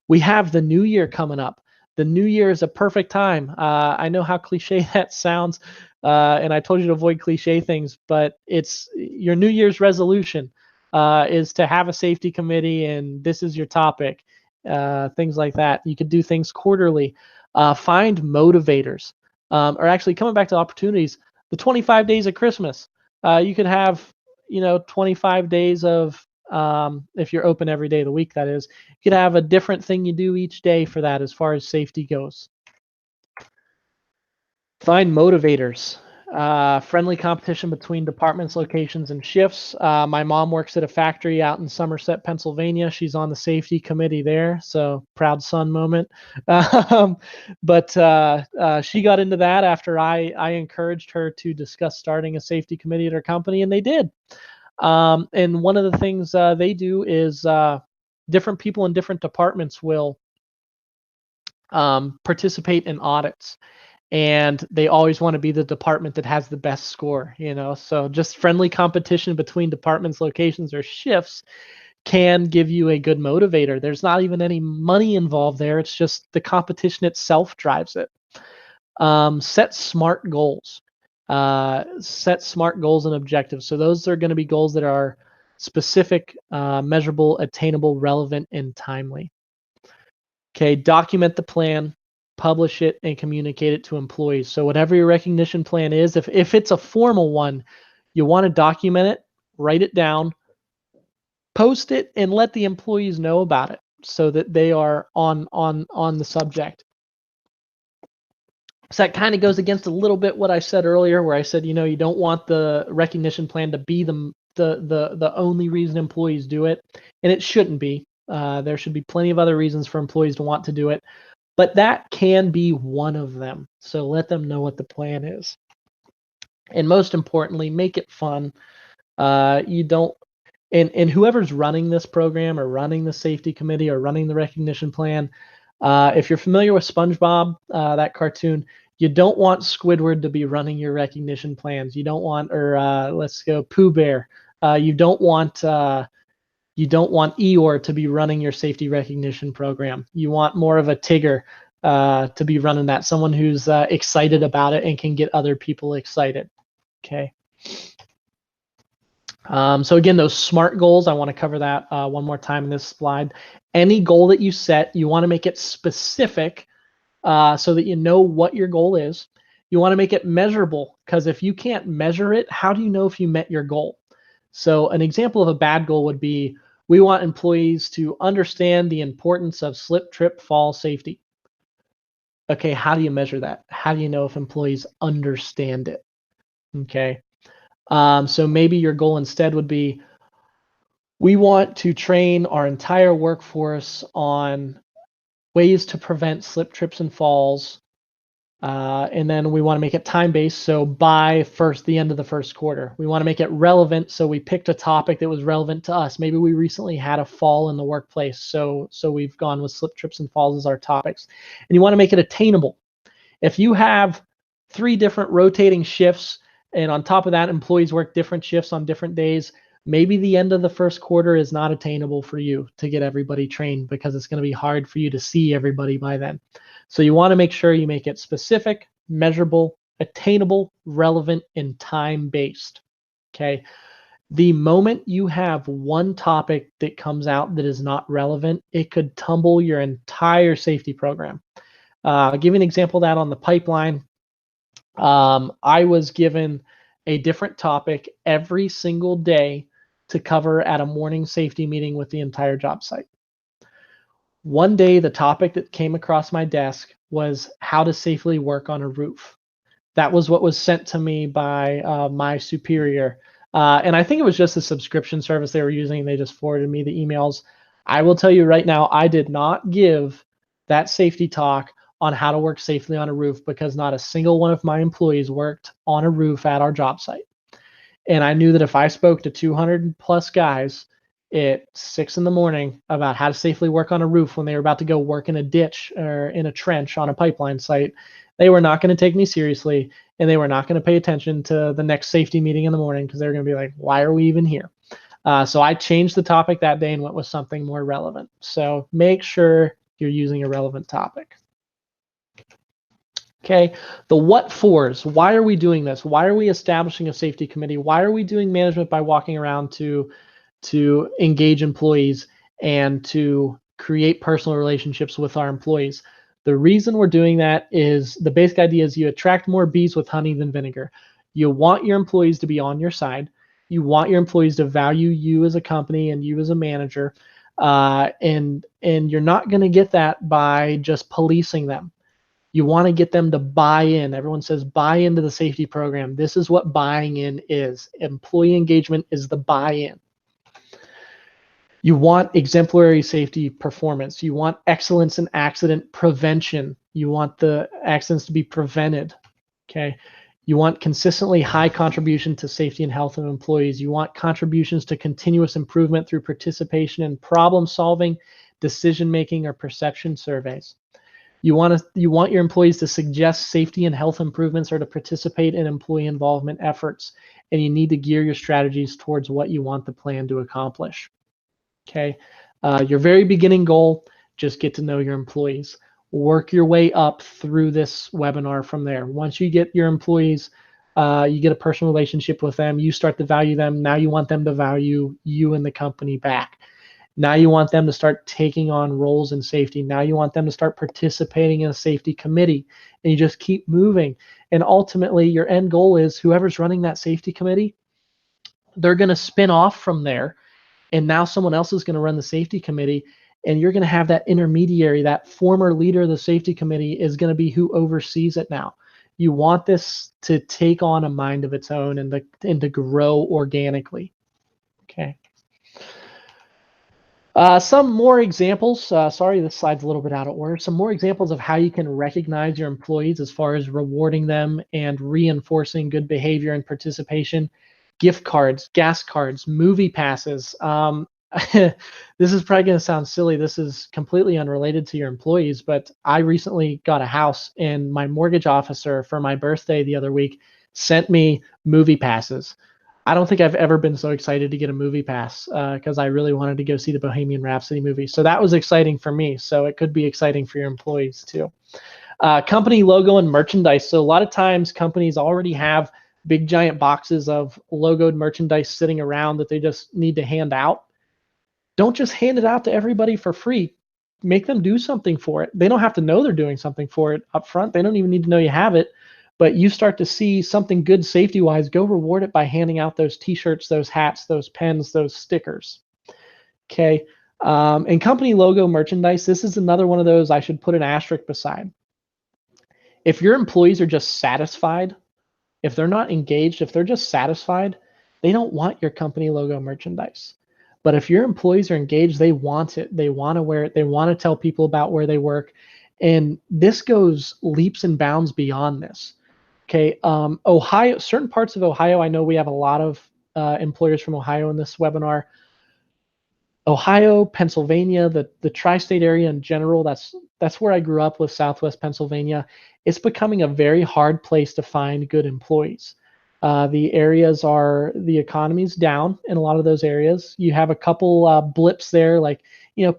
We have the New Year coming up. The New Year is a perfect time. I know how cliche that sounds, and I told you to avoid cliche things, but it's your New Year's resolution. is to have a safety committee, and this is your topic, things like that. You could do things quarterly. Find motivators, or actually coming back to opportunities, the 25 days of Christmas. You could have, 25 days of, if you're open every day of the week, that is, you could have a different thing you do each day for that as far as safety goes. Find motivators. Friendly competition between departments, locations, and shifts. My mom works at a factory out in Somerset, Pennsylvania. She's on the safety committee there, so proud son moment. But she got into that after I encouraged her to discuss starting a safety committee at her company, and they did. And one of the things they do is different people in different departments will participate in audits, and they always want to be the department that has the best score, so just friendly competition between departments, locations, or shifts can give you a good motivator. There's not even any money involved there. It's just the competition itself drives it. Set smart goals. Set smart goals and objectives. So those are going to be goals that are specific, measurable, attainable, relevant, and timely. Okay, document the plan, publish it, and communicate it to employees. So whatever your recognition plan is, if it's a formal one, you want to document it, write it down, post it, and let the employees know about it so that they are on the subject. So that kind of goes against a little bit what I said earlier, where I said, you don't want the recognition plan to be the only reason employees do it, and it shouldn't be. There should be plenty of other reasons for employees to want to do it, but that can be one of them. So let them know what the plan is. And most importantly, make it fun. You don't, and whoever's running this program or running the safety committee or running the recognition plan, if you're familiar with SpongeBob, that cartoon, you don't want Squidward to be running your recognition plans. You don't want, or let's go Pooh Bear. You don't want Eeyore to be running your safety recognition program. You want more of a Tigger to be running that, someone who's excited about it and can get other people excited. Okay. So again, those SMART goals, I want to cover that one more time in this slide. Any goal that you set, you want to make it specific so that you know what your goal is. You want to make it measurable, because if you can't measure it, how do you know if you met your goal? So an example of a bad goal would be, we want employees to understand the importance of slip, trip, fall safety. Okay, how do you measure that? How do you know if employees understand it? Okay, so maybe your goal instead would be, we want to train our entire workforce on ways to prevent slip, trips, and falls. And then we want to make it time-based, so by the end of the first quarter. We want to make it relevant, so we picked a topic that was relevant to us. Maybe we recently had a fall in the workplace, so we've gone with slip, trips, and falls as our topics. And you want to make it attainable. If you have 3 different rotating shifts, and on top of that, employees work different shifts on different days, maybe the end of the first quarter is not attainable for you to get everybody trained, because it's going to be hard for you to see everybody by then. So you want to make sure you make it specific, measurable, attainable, relevant, and time-based. Okay. The moment you have one topic that comes out that is not relevant, it could tumble your entire safety program. I'll give you an example of that on the pipeline. I was given a different topic every single day to cover at a morning safety meeting with the entire job site. One day, the topic that came across my desk was how to safely work on a roof. That was what was sent to me by my superior. And I think it was just a subscription service they were using. They just forwarded me the emails. I will tell you right now, I did not give that safety talk on how to work safely on a roof, because not a single one of my employees worked on a roof at our job site. And I knew that if I spoke to 200 plus guys at 6 in the morning about how to safely work on a roof when they were about to go work in a ditch or in a trench on a pipeline site, they were not going to take me seriously, and they were not going to pay attention to the next safety meeting in the morning, because they were going to be like, why are we even here? So I changed the topic that day and went with something more relevant. So make sure you're using a relevant topic. Okay, the what fors. Why are we doing this? Why are we establishing a safety committee? Why are we doing management by walking around to to engage employees and to create personal relationships with our employees. The reason we're doing that is the basic idea is you attract more bees with honey than vinegar. You want your employees to be on your side. You want your employees to value you as a company and you as a manager. And you're not going to get that by just policing them. You want to get them to buy in. Everyone says buy into the safety program. This is what buying in is. Employee engagement is the buy-in. You want exemplary safety performance. You want excellence in accident prevention. You want the accidents to be prevented. Okay. You want consistently high contribution to safety and health of employees. You want contributions to continuous improvement through participation in problem solving, decision making, or perception surveys. You want your employees to suggest safety and health improvements or to participate in employee involvement efforts. And you need to gear your strategies towards what you want the plan to accomplish. Okay. Your very beginning goal, just get to know your employees. Work your way up through this webinar from there. Once you get your employees, you get a personal relationship with them, you start to value them. Now you want them to value you and the company back. Now you want them to start taking on roles in safety. Now you want them to start participating in a safety committee, and you just keep moving. And ultimately, your end goal is whoever's running that safety committee, they're going to spin off from there. And now someone else is going to run the safety committee, and you're going to have that intermediary, that former leader of the safety committee is going to be who oversees it now. You want this to take on a mind of its own and to grow organically. Okay. Some more examples. Sorry, this slide's a little bit out of order. Some more examples of how you can recognize your employees as far as rewarding them and reinforcing good behavior and participation. Gift cards, gas cards, movie passes. This is probably going to sound silly. This is completely unrelated to your employees, but I recently got a house, and my mortgage officer for my birthday the other week sent me movie passes. I don't think I've ever been so excited to get a movie pass because I really wanted to go see the Bohemian Rhapsody movie. So that was exciting for me. So it could be exciting for your employees too. Company logo and merchandise. So a lot of times companies already have big giant boxes of logoed merchandise sitting around that they just need to hand out. Don't just hand it out to everybody for free. Make them do something for it. They don't have to know they're doing something for it up front. They don't even need to know you have it. But you start to see something good safety-wise, go reward it by handing out those T-shirts, those hats, those pens, those stickers. Okay. And company logo merchandise, this is another one of those I should put an asterisk beside. If your employees are just satisfied, if they're not engaged, if they're just satisfied, they don't want your company logo merchandise. But if your employees are engaged, they want it. They want to wear it. They want to tell people about where they work. And this goes leaps and bounds beyond this. Okay, Ohio, certain parts of Ohio, I know we have a lot of employers from Ohio in this webinar. Ohio, Pennsylvania, the tri-state area in general, that's where I grew up with Southwest Pennsylvania. It's becoming a very hard place to find good employees. The economy's down in a lot of those areas. You have a couple blips there, like,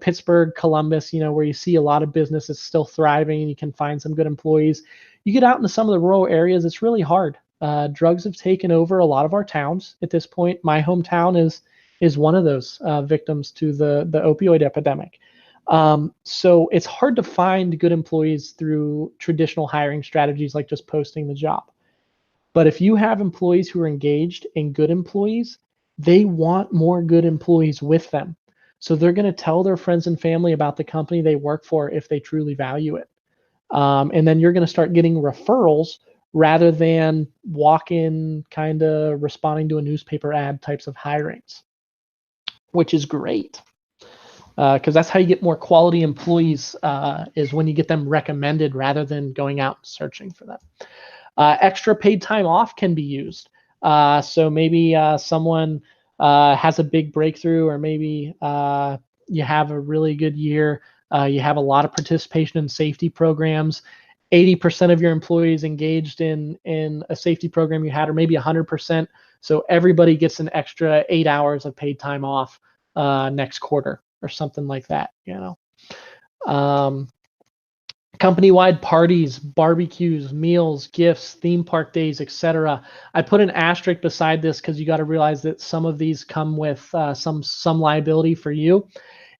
Pittsburgh, Columbus, where you see a lot of businesses still thriving and you can find some good employees. You get out into some of the rural areas, it's really hard. Drugs have taken over a lot of our towns at this point. My hometown is one of those victims to the opioid epidemic. So it's hard to find good employees through traditional hiring strategies like just posting the job. But if you have employees who are engaged and good employees, they want more good employees with them. So they're going to tell their friends and family about the company they work for if they truly value it. And then you're going to start getting referrals rather than walk-in kind of responding to a newspaper ad types of hirings, which is great. Because that's how you get more quality employees is when you get them recommended rather than going out and searching for them. Extra paid time off can be used. So maybe someone has a big breakthrough, or maybe you have a really good year. You have a lot of participation in safety programs. 80% of your employees engaged in a safety program you had, or maybe 100%. So everybody gets an extra 8 hours of paid time off next quarter or something like that, Company-wide parties, barbecues, meals, gifts, theme park days, etc. I put an asterisk beside this because you got to realize that some of these come with some liability for you.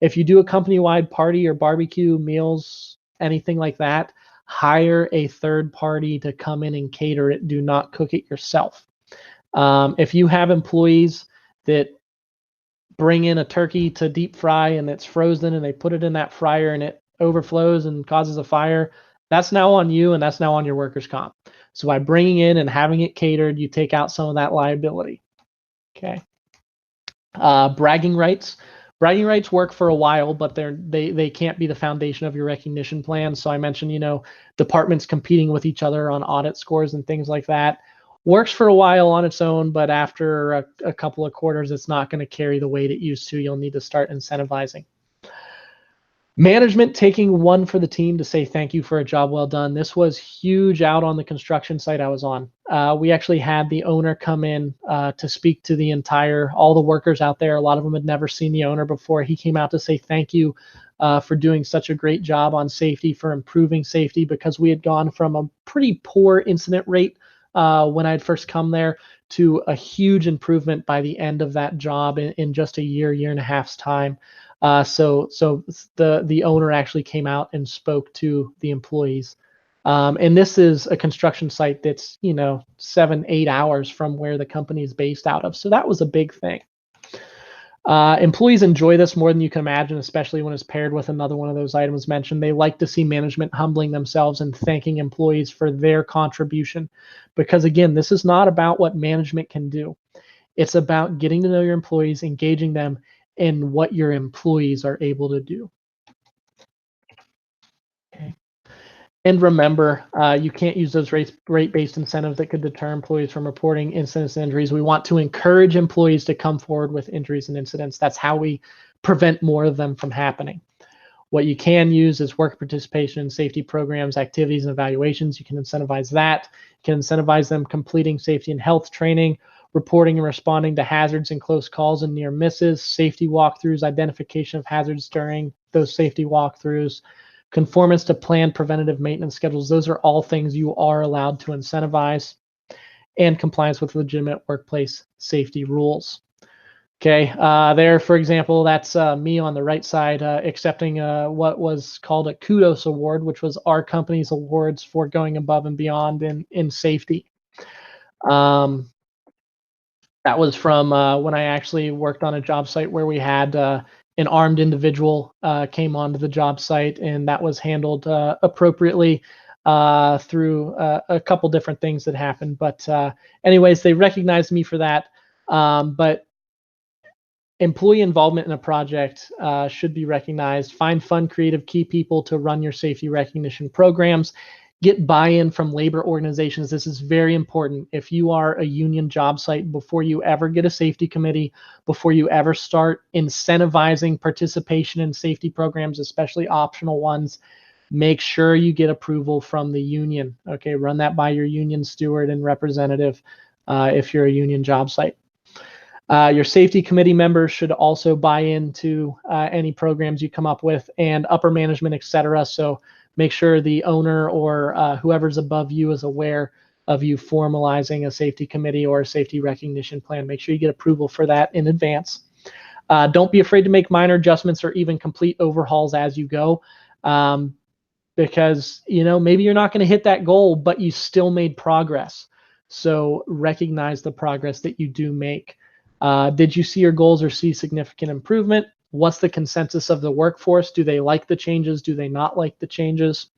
If you do a company-wide party or barbecue, meals, anything like that, hire a third party to come in and cater it. Do not cook it yourself. If you have employees that bring in a turkey to deep fry and it's frozen and they put it in that fryer and it overflows and causes a fire, that's now on you and that's now on your workers' comp. So by bringing in and having it catered, you take out some of that liability. Okay. Bragging rights. Bragging rights work for a while, but they can't be the foundation of your recognition plan. So I mentioned, departments competing with each other on audit scores and things like that. Works for a while on its own, but after a couple of quarters, it's not going to carry the weight it used to. You'll need to start incentivizing. Management taking one for the team to say thank you for a job well done. This was huge out on the construction site I was on. We actually had the owner come in to speak to all the workers out there. A lot of them had never seen the owner before. He came out to say thank you for doing such a great job on safety, for improving safety, because we had gone from a pretty poor incident rate when I'd first come there to a huge improvement by the end of that job in just a year and a half's time. So the owner actually came out and spoke to the employees. And this is a construction site that's 7-8 hours from where the company is based out of. So that was a big thing. Employees enjoy this more than you can imagine, especially when it's paired with another one of those items mentioned. They like to see management humbling themselves and thanking employees for their contribution. Because again, this is not about what management can do. It's about getting to know your employees, engaging them in what your employees are able to do. Okay. And remember, you can't use those rate-based incentives that could deter employees from reporting incidents and injuries. We want to encourage employees to come forward with injuries and incidents. That's how we prevent more of them from happening. What you can use is work participation in safety programs, activities, and evaluations. You can incentivize that. You can incentivize them completing safety and health training, reporting and responding to hazards and close calls and near misses, safety walkthroughs, identification of hazards during those safety walkthroughs, conformance to planned preventative maintenance schedules. Those are all things you are allowed to incentivize, and compliance with legitimate workplace safety rules. Okay, there, for example, that's me on the right side accepting what was called a Kudos Award, which was our company's awards for going above and beyond in safety. That was from when I actually worked on a job site where we had an armed individual came onto the job site, and that was handled appropriately through a couple different things that happened. But anyways, they recognized me for that. But employee involvement in a project should be recognized. Find fun, creative, key people to run your safety recognition programs. Get buy-in from labor organizations. This is very important. If you are a union job site, before you ever get a safety committee, before you ever start incentivizing participation in safety programs, especially optional ones, make sure you get approval from the union. Okay, run that by your union steward and representative if you're a union job site. Your safety committee members should also buy into any programs you come up with, and upper management, etc. So make sure the owner or whoever's above you is aware of you formalizing a safety committee or a safety recognition plan. Make sure you get approval for that in advance. Don't be afraid to make minor adjustments or even complete overhauls as you go, because maybe you're not going to hit that goal, but you still made progress. So recognize the progress that you do make. Did you see your goals or see significant improvement? What's the consensus of the workforce? Do they like the changes? Do they not like the changes?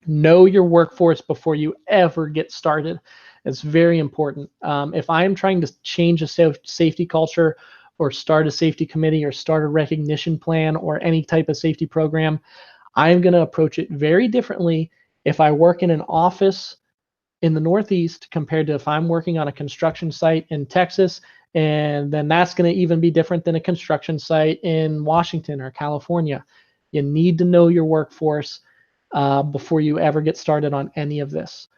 Know your workforce before you ever get started. It's very important. If I am trying to change a safety culture or start a safety committee or start a recognition plan or any type of safety program, I'm going to approach it very differently if I work in an office in the Northeast compared to if I'm working on a construction site in Texas. And then that's going to even be different than a construction site in Washington or California. You need to know your workforce before you ever get started on any of this.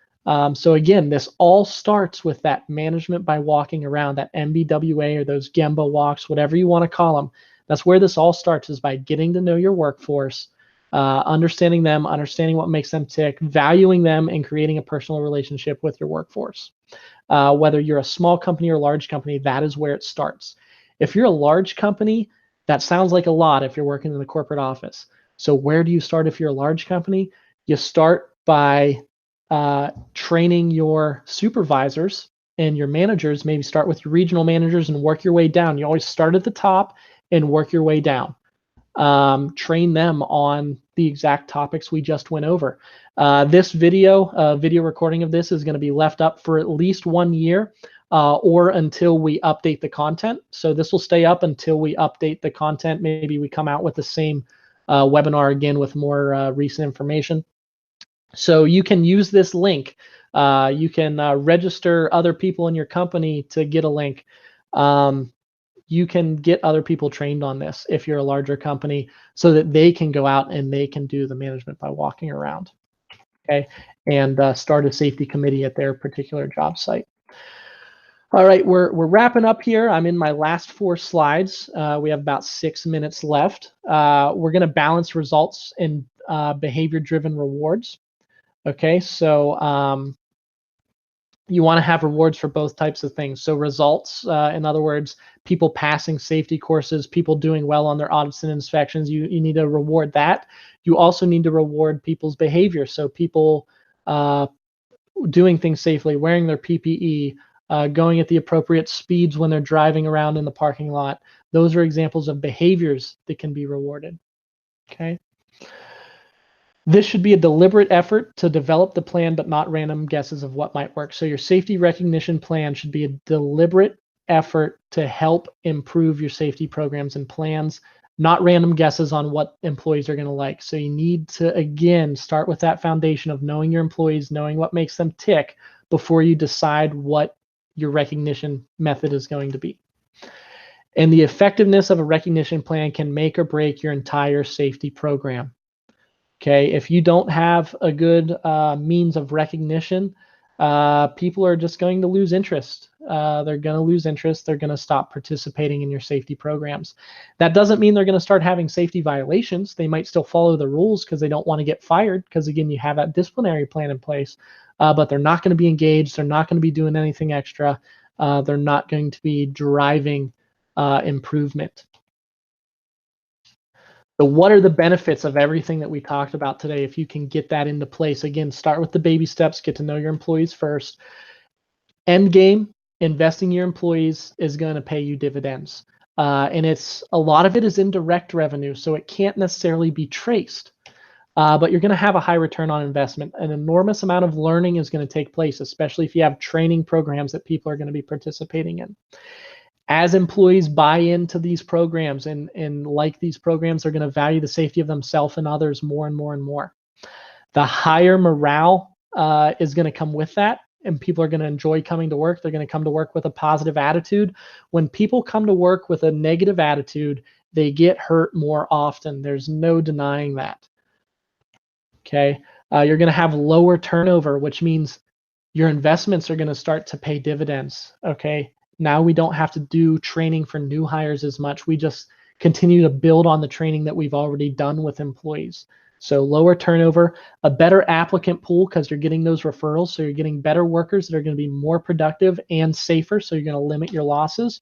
So again, this all starts with that management by walking around, that MBWA or those Gemba walks, whatever you want to call them. That's where this all starts, is by getting to know your workforce, understanding them, understanding what makes them tick, valuing them, and creating a personal relationship with your workforce. Whether you're a small company or large company, that is where it starts. If you're a large company, that sounds like a lot if you're working in the corporate office. So where do you start if you're a large company? You start by training your supervisors and your managers. Maybe start with your regional managers and work your way down. You always start at the top and work your way down. Train them on the exact topics we just went over. This video recording of this is going to be left up for at least 1 year or until we update the content. So this will stay up until we update the content. Maybe we come out with the same webinar again with more recent information. So you can use this link. You can register other people in your company to get a link. You can get other people trained on this if you're a larger company so that they can go out and they can do the management by walking around, okay, and start a safety committee at their particular job site. All right, we're wrapping up here. I'm in my last 4 slides. We have about 6 minutes left. We're going to balance results and behavior-driven rewards. Okay, so you want to have rewards for both types of things. So results, in other words, people passing safety courses, people doing well on their audits and inspections, you need to reward that. You also need to reward people's behavior. So people doing things safely, wearing their PPE, going at the appropriate speeds when they're driving around in the parking lot. Those are examples of behaviors that can be rewarded, okay? This should be a deliberate effort to develop the plan, but not random guesses of what might work. So your safety recognition plan should be a deliberate effort to help improve your safety programs and plans, not random guesses on what employees are going to like. So you need to, again, start with that foundation of knowing your employees, knowing what makes them tick before you decide what your recognition method is going to be. And the effectiveness of a recognition plan can make or break your entire safety program. Okay, if you don't have a good means of recognition, people are just going to lose interest. They're going to lose interest. They're going to stop participating in your safety programs. That doesn't mean they're going to start having safety violations. They might still follow the rules because they don't want to get fired because, again, you have that disciplinary plan in place, but they're not going to be engaged. They're not going to be doing anything extra. They're not going to be driving improvement. So what are the benefits of everything that we talked about today if you can get that into place? Again, start with the baby steps, get to know your employees first. End game, investing your employees is going to pay you dividends. And a lot of it is indirect revenue, so it can't necessarily be traced. But you're going to have a high return on investment. An enormous amount of learning is going to take place, especially if you have training programs that people are going to be participating in. As employees buy into these programs and like these programs, they're going to value the safety of themselves and others more and more and more. The higher morale is going to come with that, and people are going to enjoy coming to work. They're going to come to work with a positive attitude. When people come to work with a negative attitude, they get hurt more often. There's no denying that. Okay, you're going to have lower turnover, which means your investments are going to start to pay dividends. Okay. Now we don't have to do training for new hires as much. We just continue to build on the training that we've already done with employees. So lower turnover, a better applicant pool because you're getting those referrals. So you're getting better workers that are going to be more productive and safer. So you're going to limit your losses.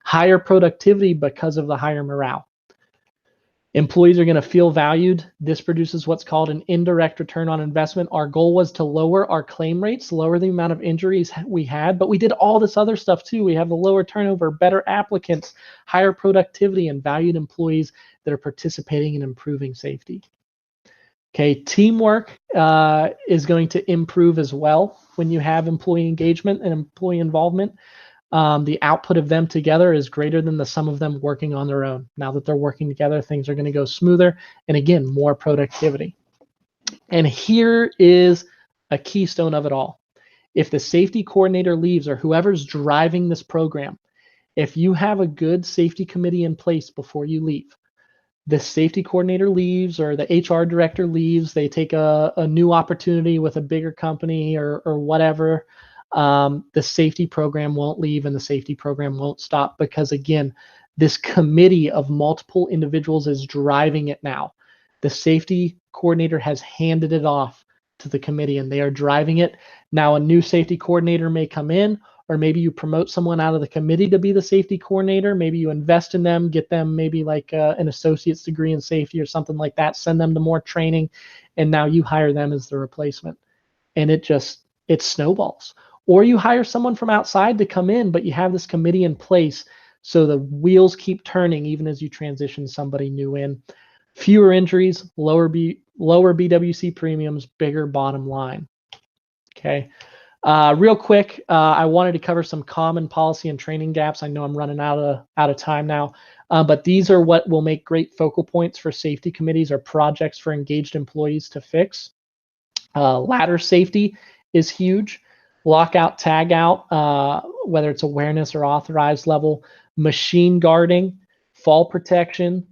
Higher productivity because of the higher morale. Employees are going to feel valued. This produces what's called an indirect return on investment. Our goal was to lower our claim rates, lower the amount of injuries we had, but we did all this other stuff too. We have the lower turnover, better applicants, higher productivity, and valued employees that are participating in improving safety. Okay, teamwork is going to improve as well when you have employee engagement and employee involvement. The output of them together is greater than the sum of them working on their own. Now that they're working together, things are going to go smoother, and again, more productivity. And here is a keystone of it all. If the safety coordinator leaves, or whoever's driving this program, if you have a good safety committee in place before you leave, the safety coordinator leaves or the HR director leaves, they take a new opportunity with a bigger company or whatever, the safety program won't leave and the safety program won't stop because, again, this committee of multiple individuals is driving it now. The safety coordinator has handed it off to the committee and they are driving it. Now, a new safety coordinator may come in, or maybe you promote someone out of the committee to be the safety coordinator. Maybe you invest in them, get them maybe like an associate's degree in safety or something like that, send them to more training, and now you hire them as the replacement. And it snowballs. Or you hire someone from outside to come in, but you have this committee in place so the wheels keep turning even as you transition somebody new in. Fewer injuries, lower BWC premiums, bigger bottom line. Okay. Real quick, I wanted to cover some common policy and training gaps. I know I'm running out of time now, but these are what will make great focal points for safety committees or projects for engaged employees to fix. Ladder safety is huge. Lockout, tag out, whether it's awareness or authorized level. Machine guarding, fall protection,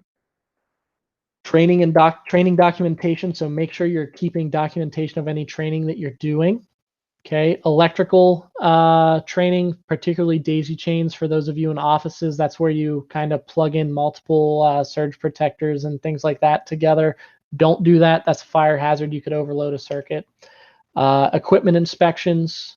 training and training documentation. So make sure you're keeping documentation of any training that you're doing. Okay, electrical training, particularly daisy chains for those of you in offices. That's where you kind of plug in multiple surge protectors and things like that together. Don't do that. That's a fire hazard. You could overload a circuit. Equipment inspections,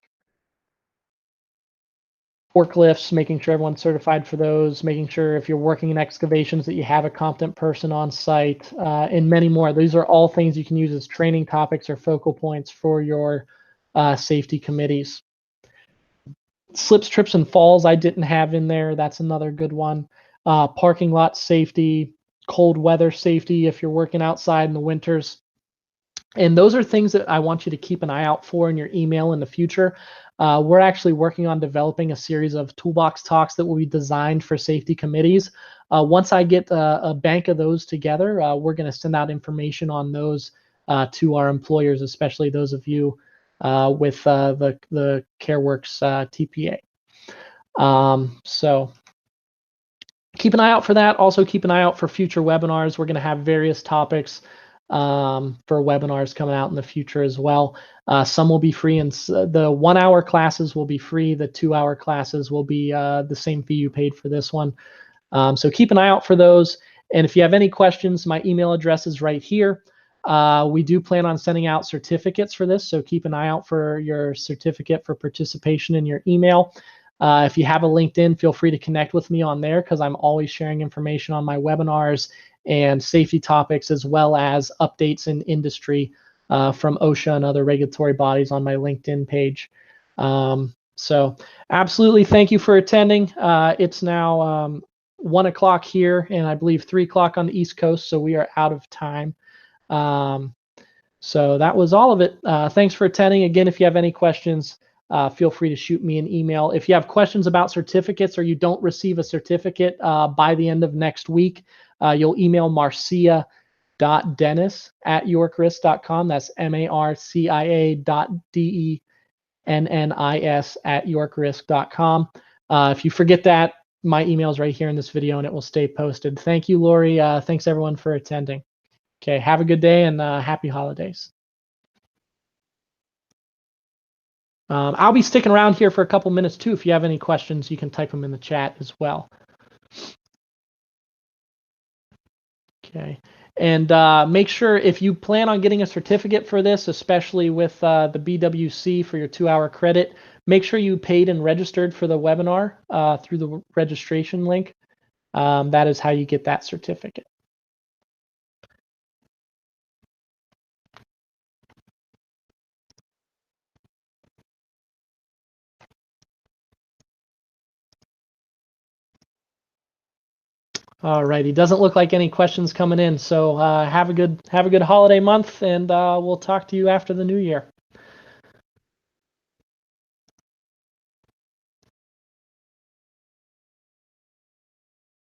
forklifts, making sure everyone's certified for those, making sure if you're working in excavations that you have a competent person on site, and many more. These are all things you can use as training topics or focal points for your safety committees. Slips, trips, and falls I didn't have in there. That's another good one. Parking lot safety, cold weather safety if you're working outside in the winters. And those are things that I want you to keep an eye out for in your email in the future. We're actually working on developing a series of toolbox talks that will be designed for safety committees. Once I get a bank of those together, we're going to send out information on those to our employers, especially those of you with the CareWorks TPA. So keep an eye out for that. Also keep an eye out for future webinars. We're going to have various topics for webinars coming out in the future as well. Some will be free, and the 1 hour classes will be free. The 2 hour classes will be the same fee you paid for this one. So keep an eye out for those. And if you have any questions, my email address is right here. We do plan on sending out certificates for this, so keep an eye out for your certificate for participation in your email. If you have a LinkedIn, feel free to connect with me on there because I'm always sharing information on my webinars and safety topics, as well as updates in industry from OSHA and other regulatory bodies on my LinkedIn page. So absolutely, thank you for attending. It's now 1 o'clock here, and I believe 3 o'clock on the East Coast, so we are out of time. So that was all of it. Thanks for attending. Again, if you have any questions, feel free to shoot me an email. If you have questions about certificates or you don't receive a certificate by the end of next week, you'll email marcia.dennis@yorkrisk.com. That's marcia.dennis@yorkrisk.com. If you forget that, my email is right here in this video and it will stay posted. Thank you, Lori. Thanks everyone for attending. Okay, have a good day and happy holidays. I'll be sticking around here for a couple minutes too. If you have any questions, you can type them in the chat as well. Okay, and make sure if you plan on getting a certificate for this, especially with the BWC for your 2 hour credit, make sure you paid and registered for the webinar through the registration link. That is how you get that certificate. All righty, doesn't look like any questions coming in. So have a good holiday month, and we'll talk to you after the new year.